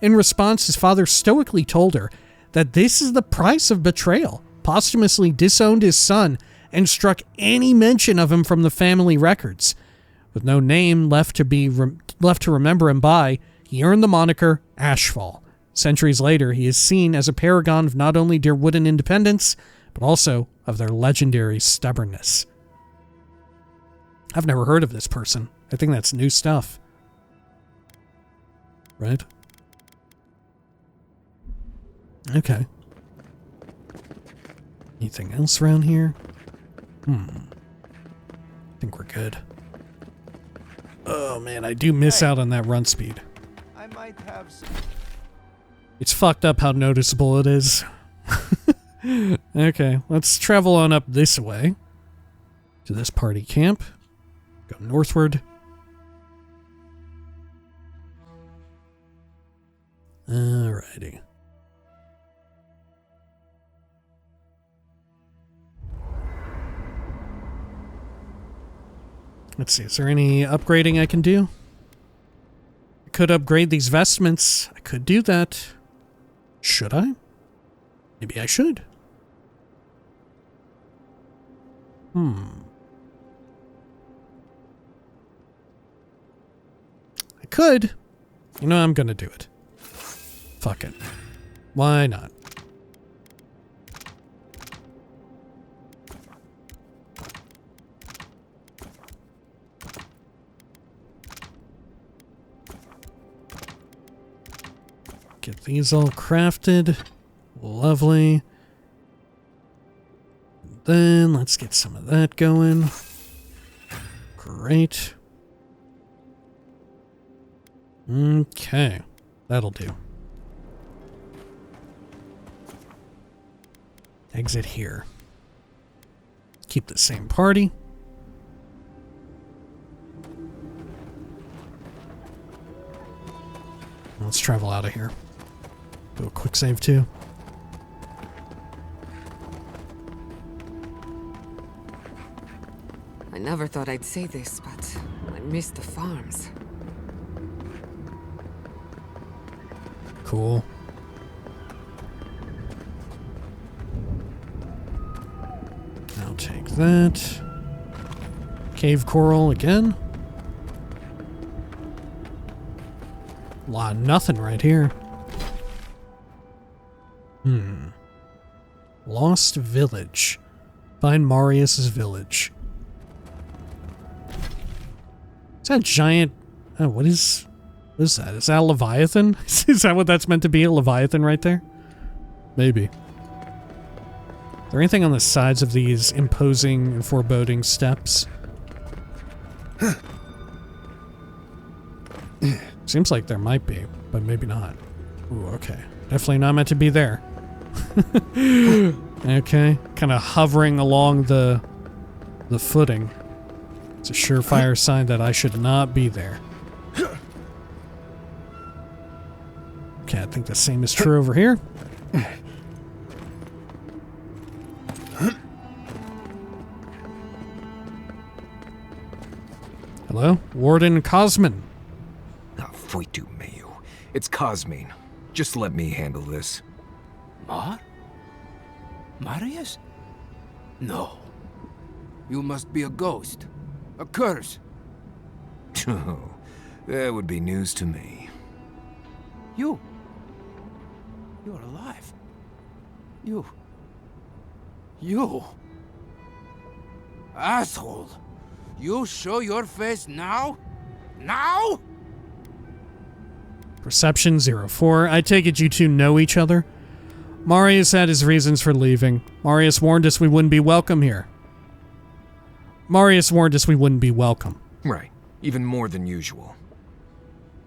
In response, his father stoically told her that this is the price of betrayal, posthumously disowned his son, and struck any mention of him from the family records. With no name left to remember him by, he earned the moniker Ashfall, Centuries later, he is seen as a paragon of not only their wooden independence, but also of their legendary stubbornness. I've never heard of this person. I think that's new stuff. Right? Okay. Anything else around here? I think we're good. Oh man, I do miss out on that run speed.
I might have some...
It's fucked up how noticeable it is. Okay, let's travel on up this way to this party camp. Go northward. Alrighty. Let's see, is there any upgrading I can do? I could upgrade these vestments. I could do that. Should I? Maybe I should. I could. You know, I'm gonna do it. Fuck it. Why not? Get these all crafted. Lovely. Then let's get some of that going. Great. Okay. That'll do. Exit here. Keep the same party. Let's travel out of here. Do a quick save too.
I never thought I'd say this, but I miss the farms.
Cool. I'll take that. Cave coral again. Lot of nothing right here. Lost village. Find Marius's village. Is that giant... Oh, what is that? Is that a Leviathan? Is that what that's meant to be? A Leviathan right there? Maybe. Is there anything on the sides of these imposing and foreboding steps? Seems like there might be, but maybe not. Ooh, okay. Definitely not meant to be there. Okay. Kind of hovering along the footing. It's a surefire sign that I should not be there. Okay, I think the same is true over here. Hello? Warden Cosmin.
Foi tu meio. It's Cosmin. Just let me handle this.
Marius? No. You must be a ghost. A curse.
Oh, that would be news to me.
You're alive. You. Asshole. You show your face now? Now?
Perception 04. I take it you two know each other? Marius had his reasons for leaving. Marius warned us we wouldn't be welcome here. Marius warned us we wouldn't be welcome.
Right. Even more than usual.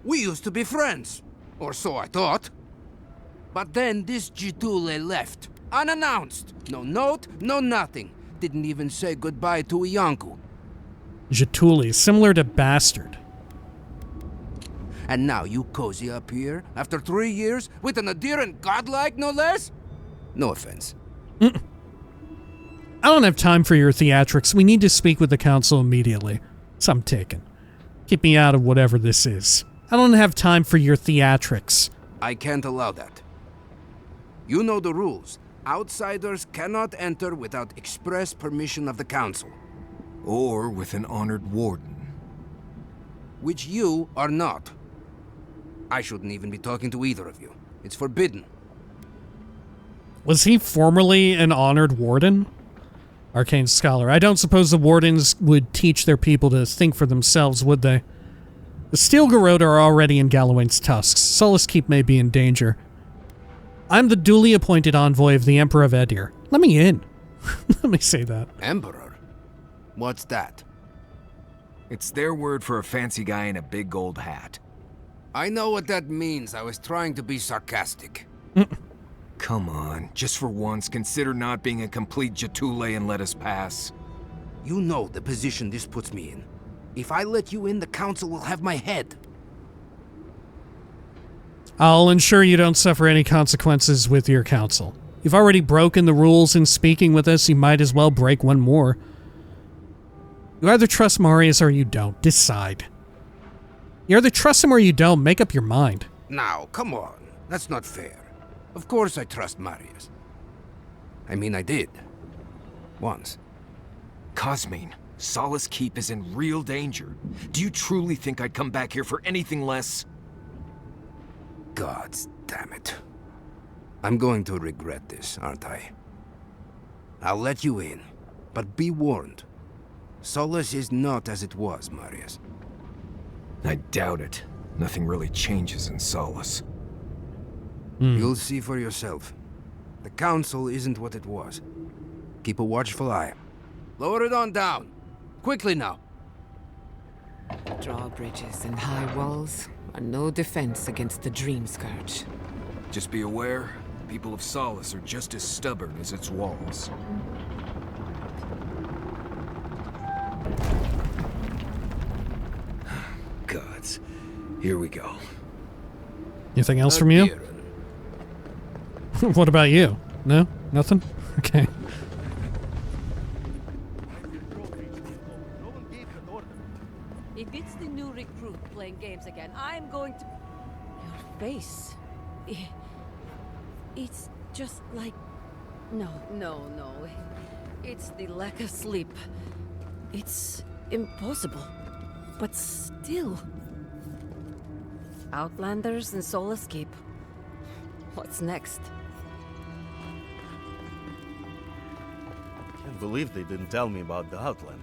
We used to be friends. Or so I thought. But then this Jitule left. Unannounced. No note, no nothing. Didn't even say goodbye to Iancu.
Jituli, similar to bastard.
And now you cozy up here, after 3 years, with an Aedyran godlike, no less? No offense.
I don't have time for your theatrics. We need to speak with the council immediately. So I'm taken. Keep me out of whatever this is. I don't have time for your theatrics.
I can't allow that. You know the rules. Outsiders cannot enter without express permission of the council.
Or with an honored warden.
Which you are not. I shouldn't even be talking to either of you. It's forbidden.
Was he formerly an honored warden? Arcane Scholar. I don't suppose the wardens would teach their people to think for themselves, would they? The Steel Garrote are already in Galawain's tusks. Solace Keep may be in danger. I'm the duly appointed envoy of the Emperor of Edir. Let me in. Let me say that.
Emperor? What's that?
It's their word for a fancy guy in a big gold hat.
I know what that means. I was trying to be sarcastic.
Come on, just for once, consider not being a complete Jatule and let us pass.
You know the position this puts me in. If I let you in, the council will have my head.
I'll ensure you don't suffer any consequences with your council. You've already broken the rules in speaking with us, you might as well break one more. You either trust Marius or you don't. Decide. You either trust him or you don't. Make up your mind.
Now, come on. That's not fair. Of course I trust Marius. I mean, I did. Once.
Cosmine, Solace Keep is in real danger. Do you truly think I'd come back here for anything less?
Gods damn it. I'm going to regret this, aren't I? I'll let you in, but be warned. Solace is not as it was, Marius.
I doubt it. Nothing really changes in Solace.
You'll see for yourself. The council isn't what it was. Keep a watchful eye. Lower it on down. Quickly now.
Drawbridges and high walls are no defense against the Dream Scourge.
Just be aware, people of Solace are just as stubborn as its walls. Gods. Here we go.
Anything else from you? What about you? No? Nothing? Okay.
If it's the new recruit playing games again, I'm going to... Your face... It's just like... No. It's the lack of sleep. It's impossible. But still... Outlanders and Solace Keep. What's next?
Can't believe they didn't tell me about the Outlander.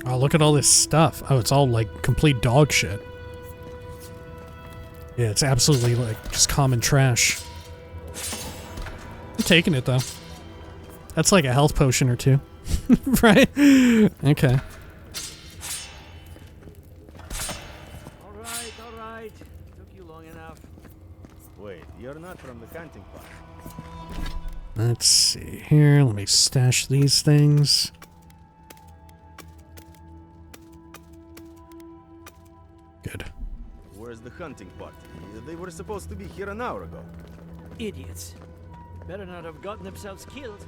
Oh, look at all this stuff. Oh, it's all like complete dog shit. Yeah, it's absolutely like just common trash. I'm taking it though. That's like a health potion or two. Right? Okay.
Alright. Took you long enough. Wait, you're not from the hunting party.
Let's see here. Let me stash these things. Good.
Where's the hunting party? They were supposed to be here an hour ago.
Idiots. Better not have gotten themselves killed.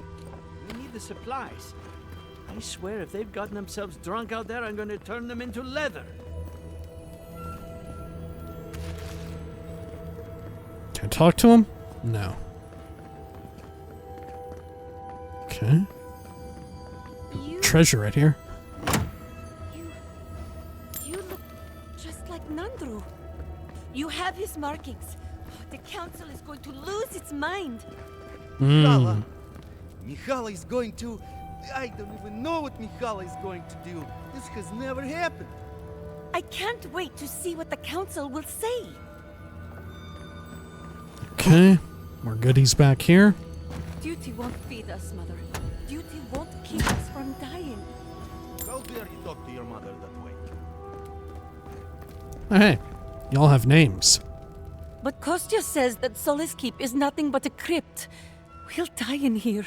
We need the supplies. I swear if they've gotten themselves drunk out there, I'm going to turn them into leather.
Can I talk to him? No. Okay. Treasure right here.
You look just like Nandru. You have his markings. The council is going to lose its mind.
Mihala is going to... I don't even know what Mihala is going to do. This has never happened.
I can't wait to see what the council will say.
Okay. More goodies back here.
Duty won't feed us, Mother. Duty won't keep us from dying.
How dare you talk to your mother that way?
Oh, hey, y'all have names.
But Kostya says that Solace Keep is nothing but a crypt. We'll die in here.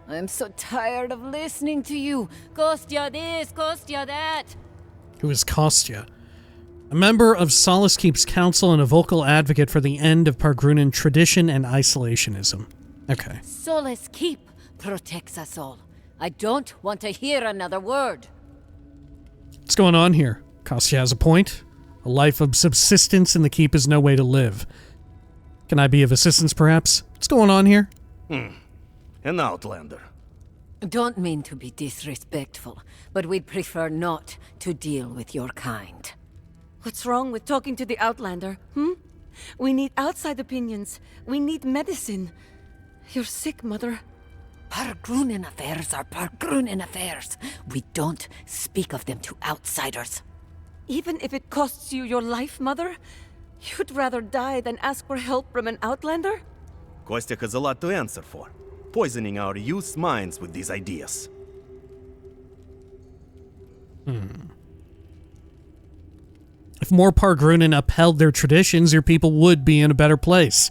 I'm so tired of listening to you. Kostya this, Kostya that.
Who is Kostya? A member of Solace Keep's council and a vocal advocate for the end of Pargrunan tradition and isolationism. Okay.
Solace Keep protects us all. I don't want to hear another word.
What's going on here? Kostya has a point. A life of subsistence in the keep is no way to live. Can I be of assistance, perhaps? What's going on here?
An Outlander.
Don't mean to be disrespectful, but we'd prefer not to deal with your kind.
What's wrong with talking to the Outlander, We need outside opinions. We need medicine. You're sick, Mother.
Pargrunen affairs are Pargrunen affairs. We don't speak of them to outsiders.
Even if it costs you your life, Mother? You'd rather die than ask for help from an outlander?
Kostya has a lot to answer for, poisoning our youth's minds with these ideas.
If more Pargrunen upheld their traditions, your people would be in a better place.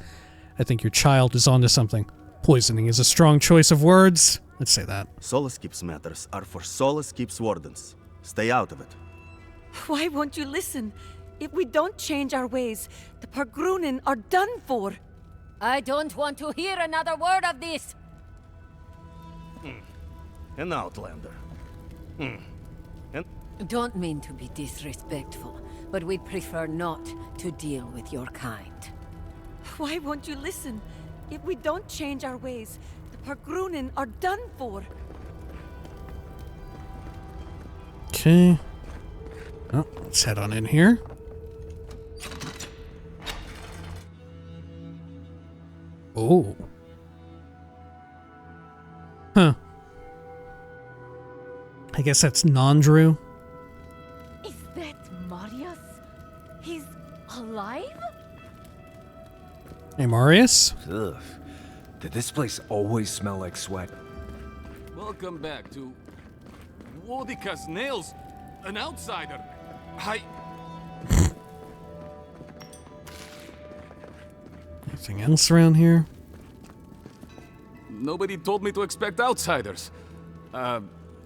I think your child is onto something. Poisoning is a strong choice of words. Let's say that.
Solace Keep's matters are for Solace Keep's wardens. Stay out of it.
Why won't you listen? If we don't change our ways, the Pargrunen are done for.
I don't want to hear another word of this.
An outlander.
Don't mean to be disrespectful, but we'd prefer not to deal with your kind.
Why won't you listen? If we don't change our ways, the Pargrunen are done for.
Okay. Oh, let's head on in here. Oh. Huh. I guess that's Nandru.
Is that Marius? He's alive?
Hey, Marius?
Ugh. Did this place always smell like sweat?
Welcome back to Wodika's nails. An outsider.
Anything else around here?
Nobody told me to expect outsiders.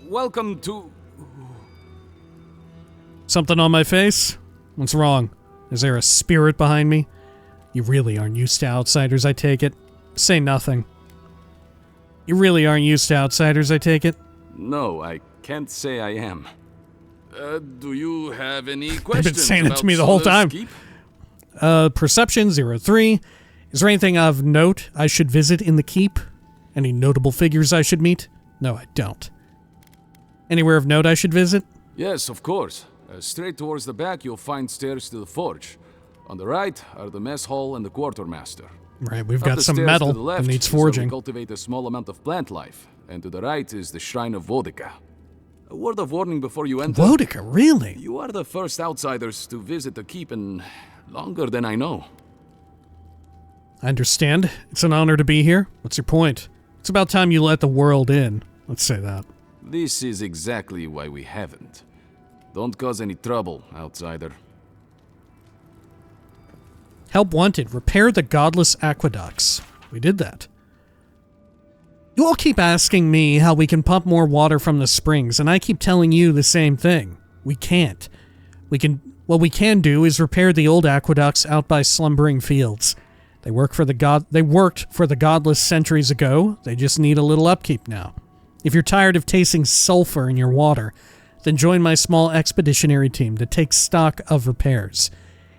Welcome to...
Something on my face? What's wrong? Is there a spirit behind me? You really aren't used to outsiders, I take it. Say nothing. You really aren't used to outsiders, I take it?
No, I can't say I am. Do you have any questions?
They've been saying it to me the whole time. Perception 03. Is there anything of note I should visit in the keep? Any notable figures I should meet? No, I don't. Anywhere of note I should visit?
Yes, of course. Straight towards the back, you'll find stairs to the forge. On the right are the mess hall and the quartermaster.
Right, we've got some metal that needs forging.
We cultivate a small amount of plant life, and to the right is the shrine of Wodika. A word of warning before you enter.
Wodika, really?
You are the first outsiders to visit the keep in longer than I know.
I understand. It's an honor to be here. What's your point? It's about time you let the world in. Let's say that.
This is exactly why we haven't. Don't cause any trouble, outsider.
Help wanted. Repair the godless aqueducts. We did that. You all keep asking me how we can pump more water from the springs, and I keep telling you the same thing. We can't. What we can do is repair the old aqueducts out by slumbering fields. They worked for the godless centuries ago. They just need a little upkeep now. If you're tired of tasting sulfur in your water, then join my small expeditionary team to take stock of repairs.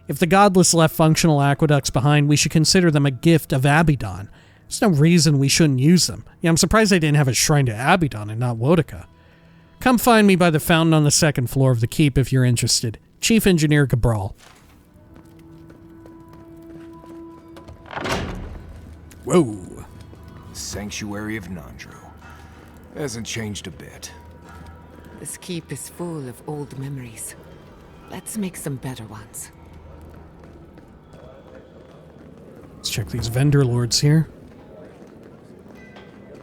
If the godless left functional aqueducts behind, we should consider them a gift of Aedyran. There's no reason we shouldn't use them. Yeah, I'm surprised they didn't have a shrine to Aedyran and not Wodika. Come find me by the fountain on the second floor of the keep if you're interested. Chief Engineer Cabral. Whoa.
Sanctuary of Nandru. Hasn't changed a bit.
This keep is full of old memories. Let's make some better ones.
Let's check these vendor lords here.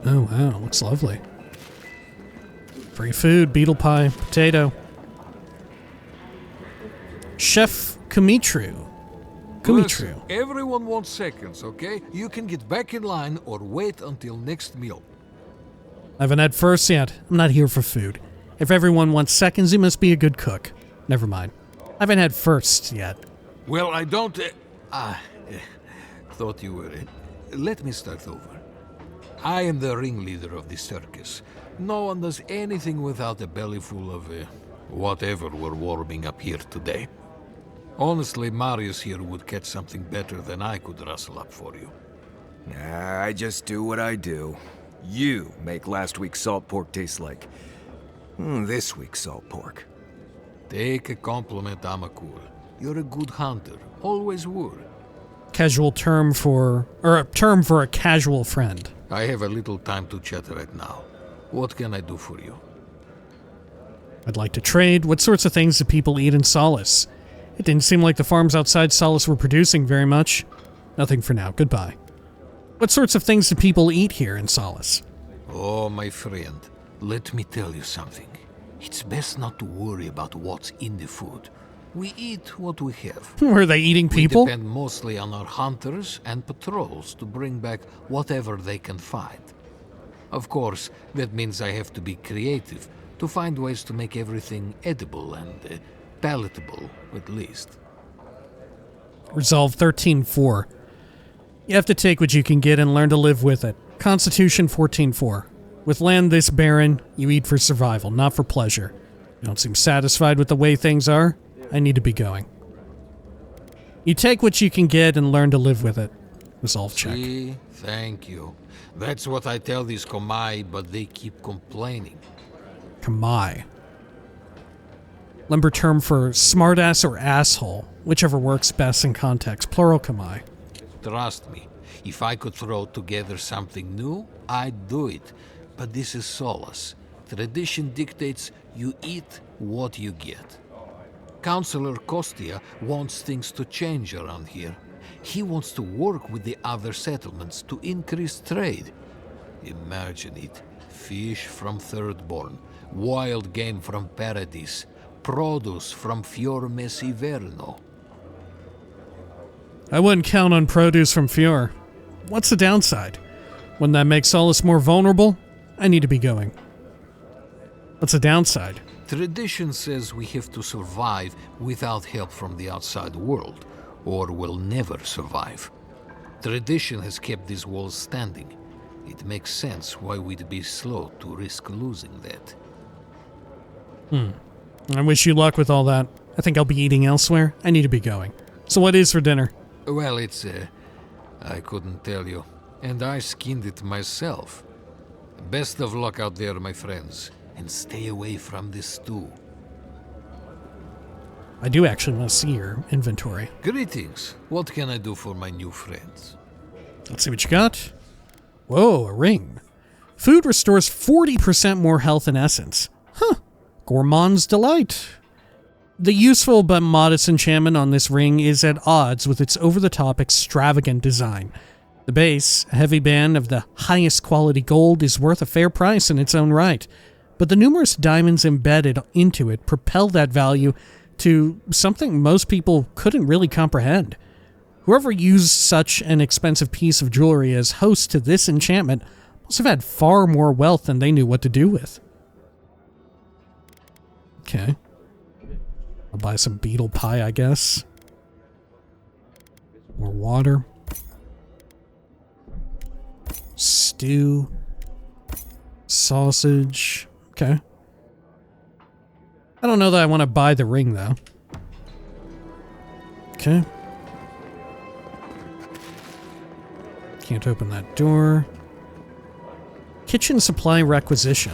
Oh wow, looks lovely. Free food, beetle pie, potato. Chef Kumitru.
Listen, everyone wants seconds, okay? You can get back in line or wait until next meal.
I haven't had first yet. I'm not here for food. If everyone wants seconds, you must be a good cook. Never mind. I haven't had first yet.
Well, I don't... thought you were... let me start over. I am the ringleader of this circus. No one does anything without a belly full of... whatever we're warming up here today. Honestly, Marius here would catch something better than I could rustle up for you.
Nah, I just do what I do. You make last week's salt pork taste like... this week's salt pork.
Take a compliment, Amakul. You're a good hunter. Always were.
casual term for, or a term for a casual friend.
I have a little time to chat right now. What can I do for you?
I'd like to trade. What sorts of things do people eat in Solace? It didn't seem like the farms outside Solace were producing very much. Nothing for now. Goodbye. What sorts of things do people eat here in Solace?
Oh, my friend, let me tell you something. It's best not to worry about what's in the food. We eat what we have.
Were they eating people?
We depend mostly on our hunters and patrols to bring back whatever they can find. Of course, that means I have to be creative to find ways to make everything edible and palatable, at least.
Resolve 13-4. You have to take what you can get and learn to live with it. Constitution 14-4. With land this barren, you eat for survival, not for pleasure. You don't seem satisfied with the way things are. I need to be going. You take what you can get and learn to live with it. Resolve check.
See? Thank you. That's what I tell these Komai, but they keep complaining.
Komai. Limber term for smartass or asshole, whichever works best in context. Plural Komai.
Trust me, if I could throw together something new, I'd do it. But this is Solace. Tradition dictates you eat what you get. Councillor Kostia wants things to change around here. He wants to work with the other settlements to increase trade. Imagine it. Fish from Thirdborn, wild game from Paradis, produce from Fior Messiverno.
I wouldn't count on produce from Fior. What's the downside? Wouldn't that make Solace more vulnerable? I need to be going. What's the downside?
Tradition says we have to survive without help from the outside world, or we'll never survive. Tradition has kept these walls standing. It makes sense why we'd be slow to risk losing that.
I wish you luck with all that. I think I'll be eating elsewhere. I need to be going. So what is for dinner?
Well, it's, I couldn't tell you. And I skinned it myself. Best of luck out there, my friends. And stay away from this stew.
I do actually want to see your inventory.
Greetings. What can I do for my new friends?
Let's see what you got. Whoa, a ring. Food restores 40% more health and essence. Huh. Gourmand's delight. The useful but modest enchantment on this ring is at odds with its over-the-top extravagant design. The base, a heavy band of the highest quality gold, is worth a fair price in its own right, but the numerous diamonds embedded into it propel that value to something most people couldn't really comprehend. Whoever used such an expensive piece of jewelry as host to this enchantment must have had far more wealth than they knew what to do with. Okay. I'll buy some beetle pie, I guess. More water. Stew. Sausage. Okay. I don't know that I want to buy the ring, though. Okay. Can't open that door. Kitchen supply requisition.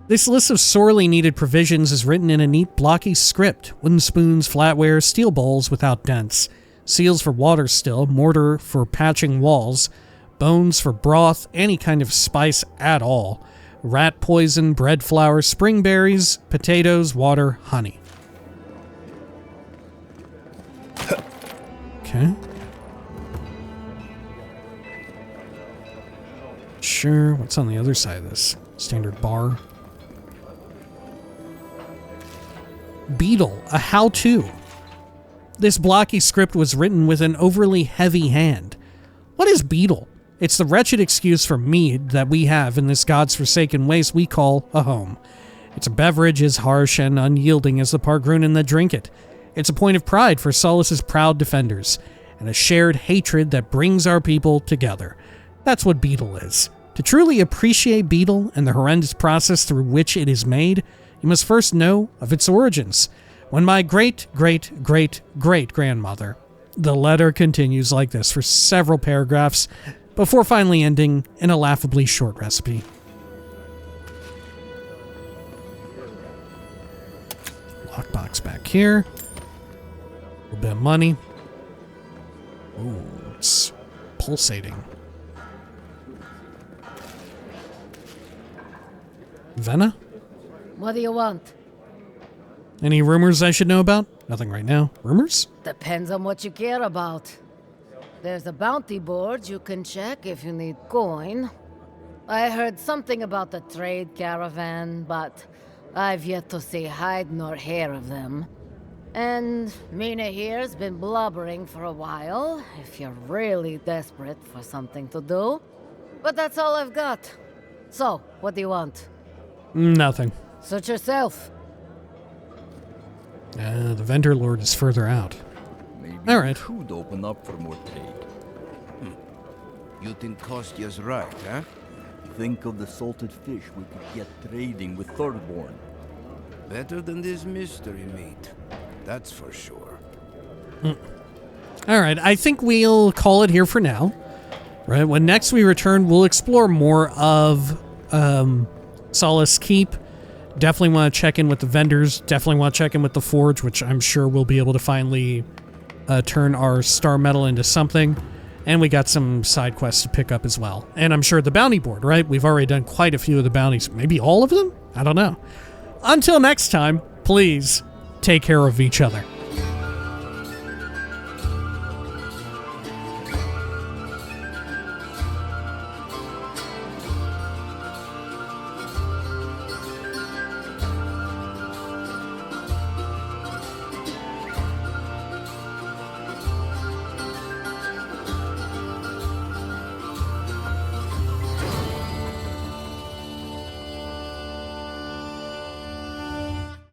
This list of sorely needed provisions is written in a neat blocky script. Wooden spoons, flatware, steel bowls without dents. Seals for water still, mortar for patching walls, bones for broth, any kind of spice at all. Rat poison, bread flour, spring berries, potatoes, water, honey. Okay. Sure, what's on the other side of this? Standard bar. Beetle, a how-to. This blocky script was written with an overly heavy hand. What is beetle? It's the wretched excuse for mead that we have in this god's forsaken waste we call a home. It's a beverage as harsh and unyielding as the Pargrunin that drink it. It's a point of pride for Solace's proud defenders, and a shared hatred that brings our people together. That's what beetle is. To truly appreciate beetle and the horrendous process through which it is made, you must first know of its origins. When my great-great-great-great-grandmother... The letter continues like this for several paragraphs, before finally ending in a laughably short recipe. Lockbox back here. A little bit of money. Ooh, it's pulsating. Venna?
What do you want?
Any rumors I should know about? Nothing right now. Rumors?
Depends on what you care about. There's a bounty board you can check if you need coin. I heard something about the trade caravan, but I've yet to see hide nor hair of them. And Mina here's been blubbering for a while, if you're really desperate for something to do. But that's all I've got. So, what do you want?
Nothing.
Suit yourself.
The vendor lord is further out.
Maybe
all right.
Could open up for more trade.
You think Kostya's right, huh?
Think of the salted fish we could get trading with Thirdborn.
Better than this mystery meat. That's for sure.
All right, I think we'll call it here for now. Right, when next we return, we'll explore more of Solace Keep. Definitely want to check in with the vendors. Definitely want to check in with the forge, which I'm sure we'll be able to finally turn our star metal into something. And we got some side quests to pick up as well. And I'm sure the bounty board, right? We've already done quite a few of the bounties. Maybe all of them? I don't know. Until next time, please take care of each other.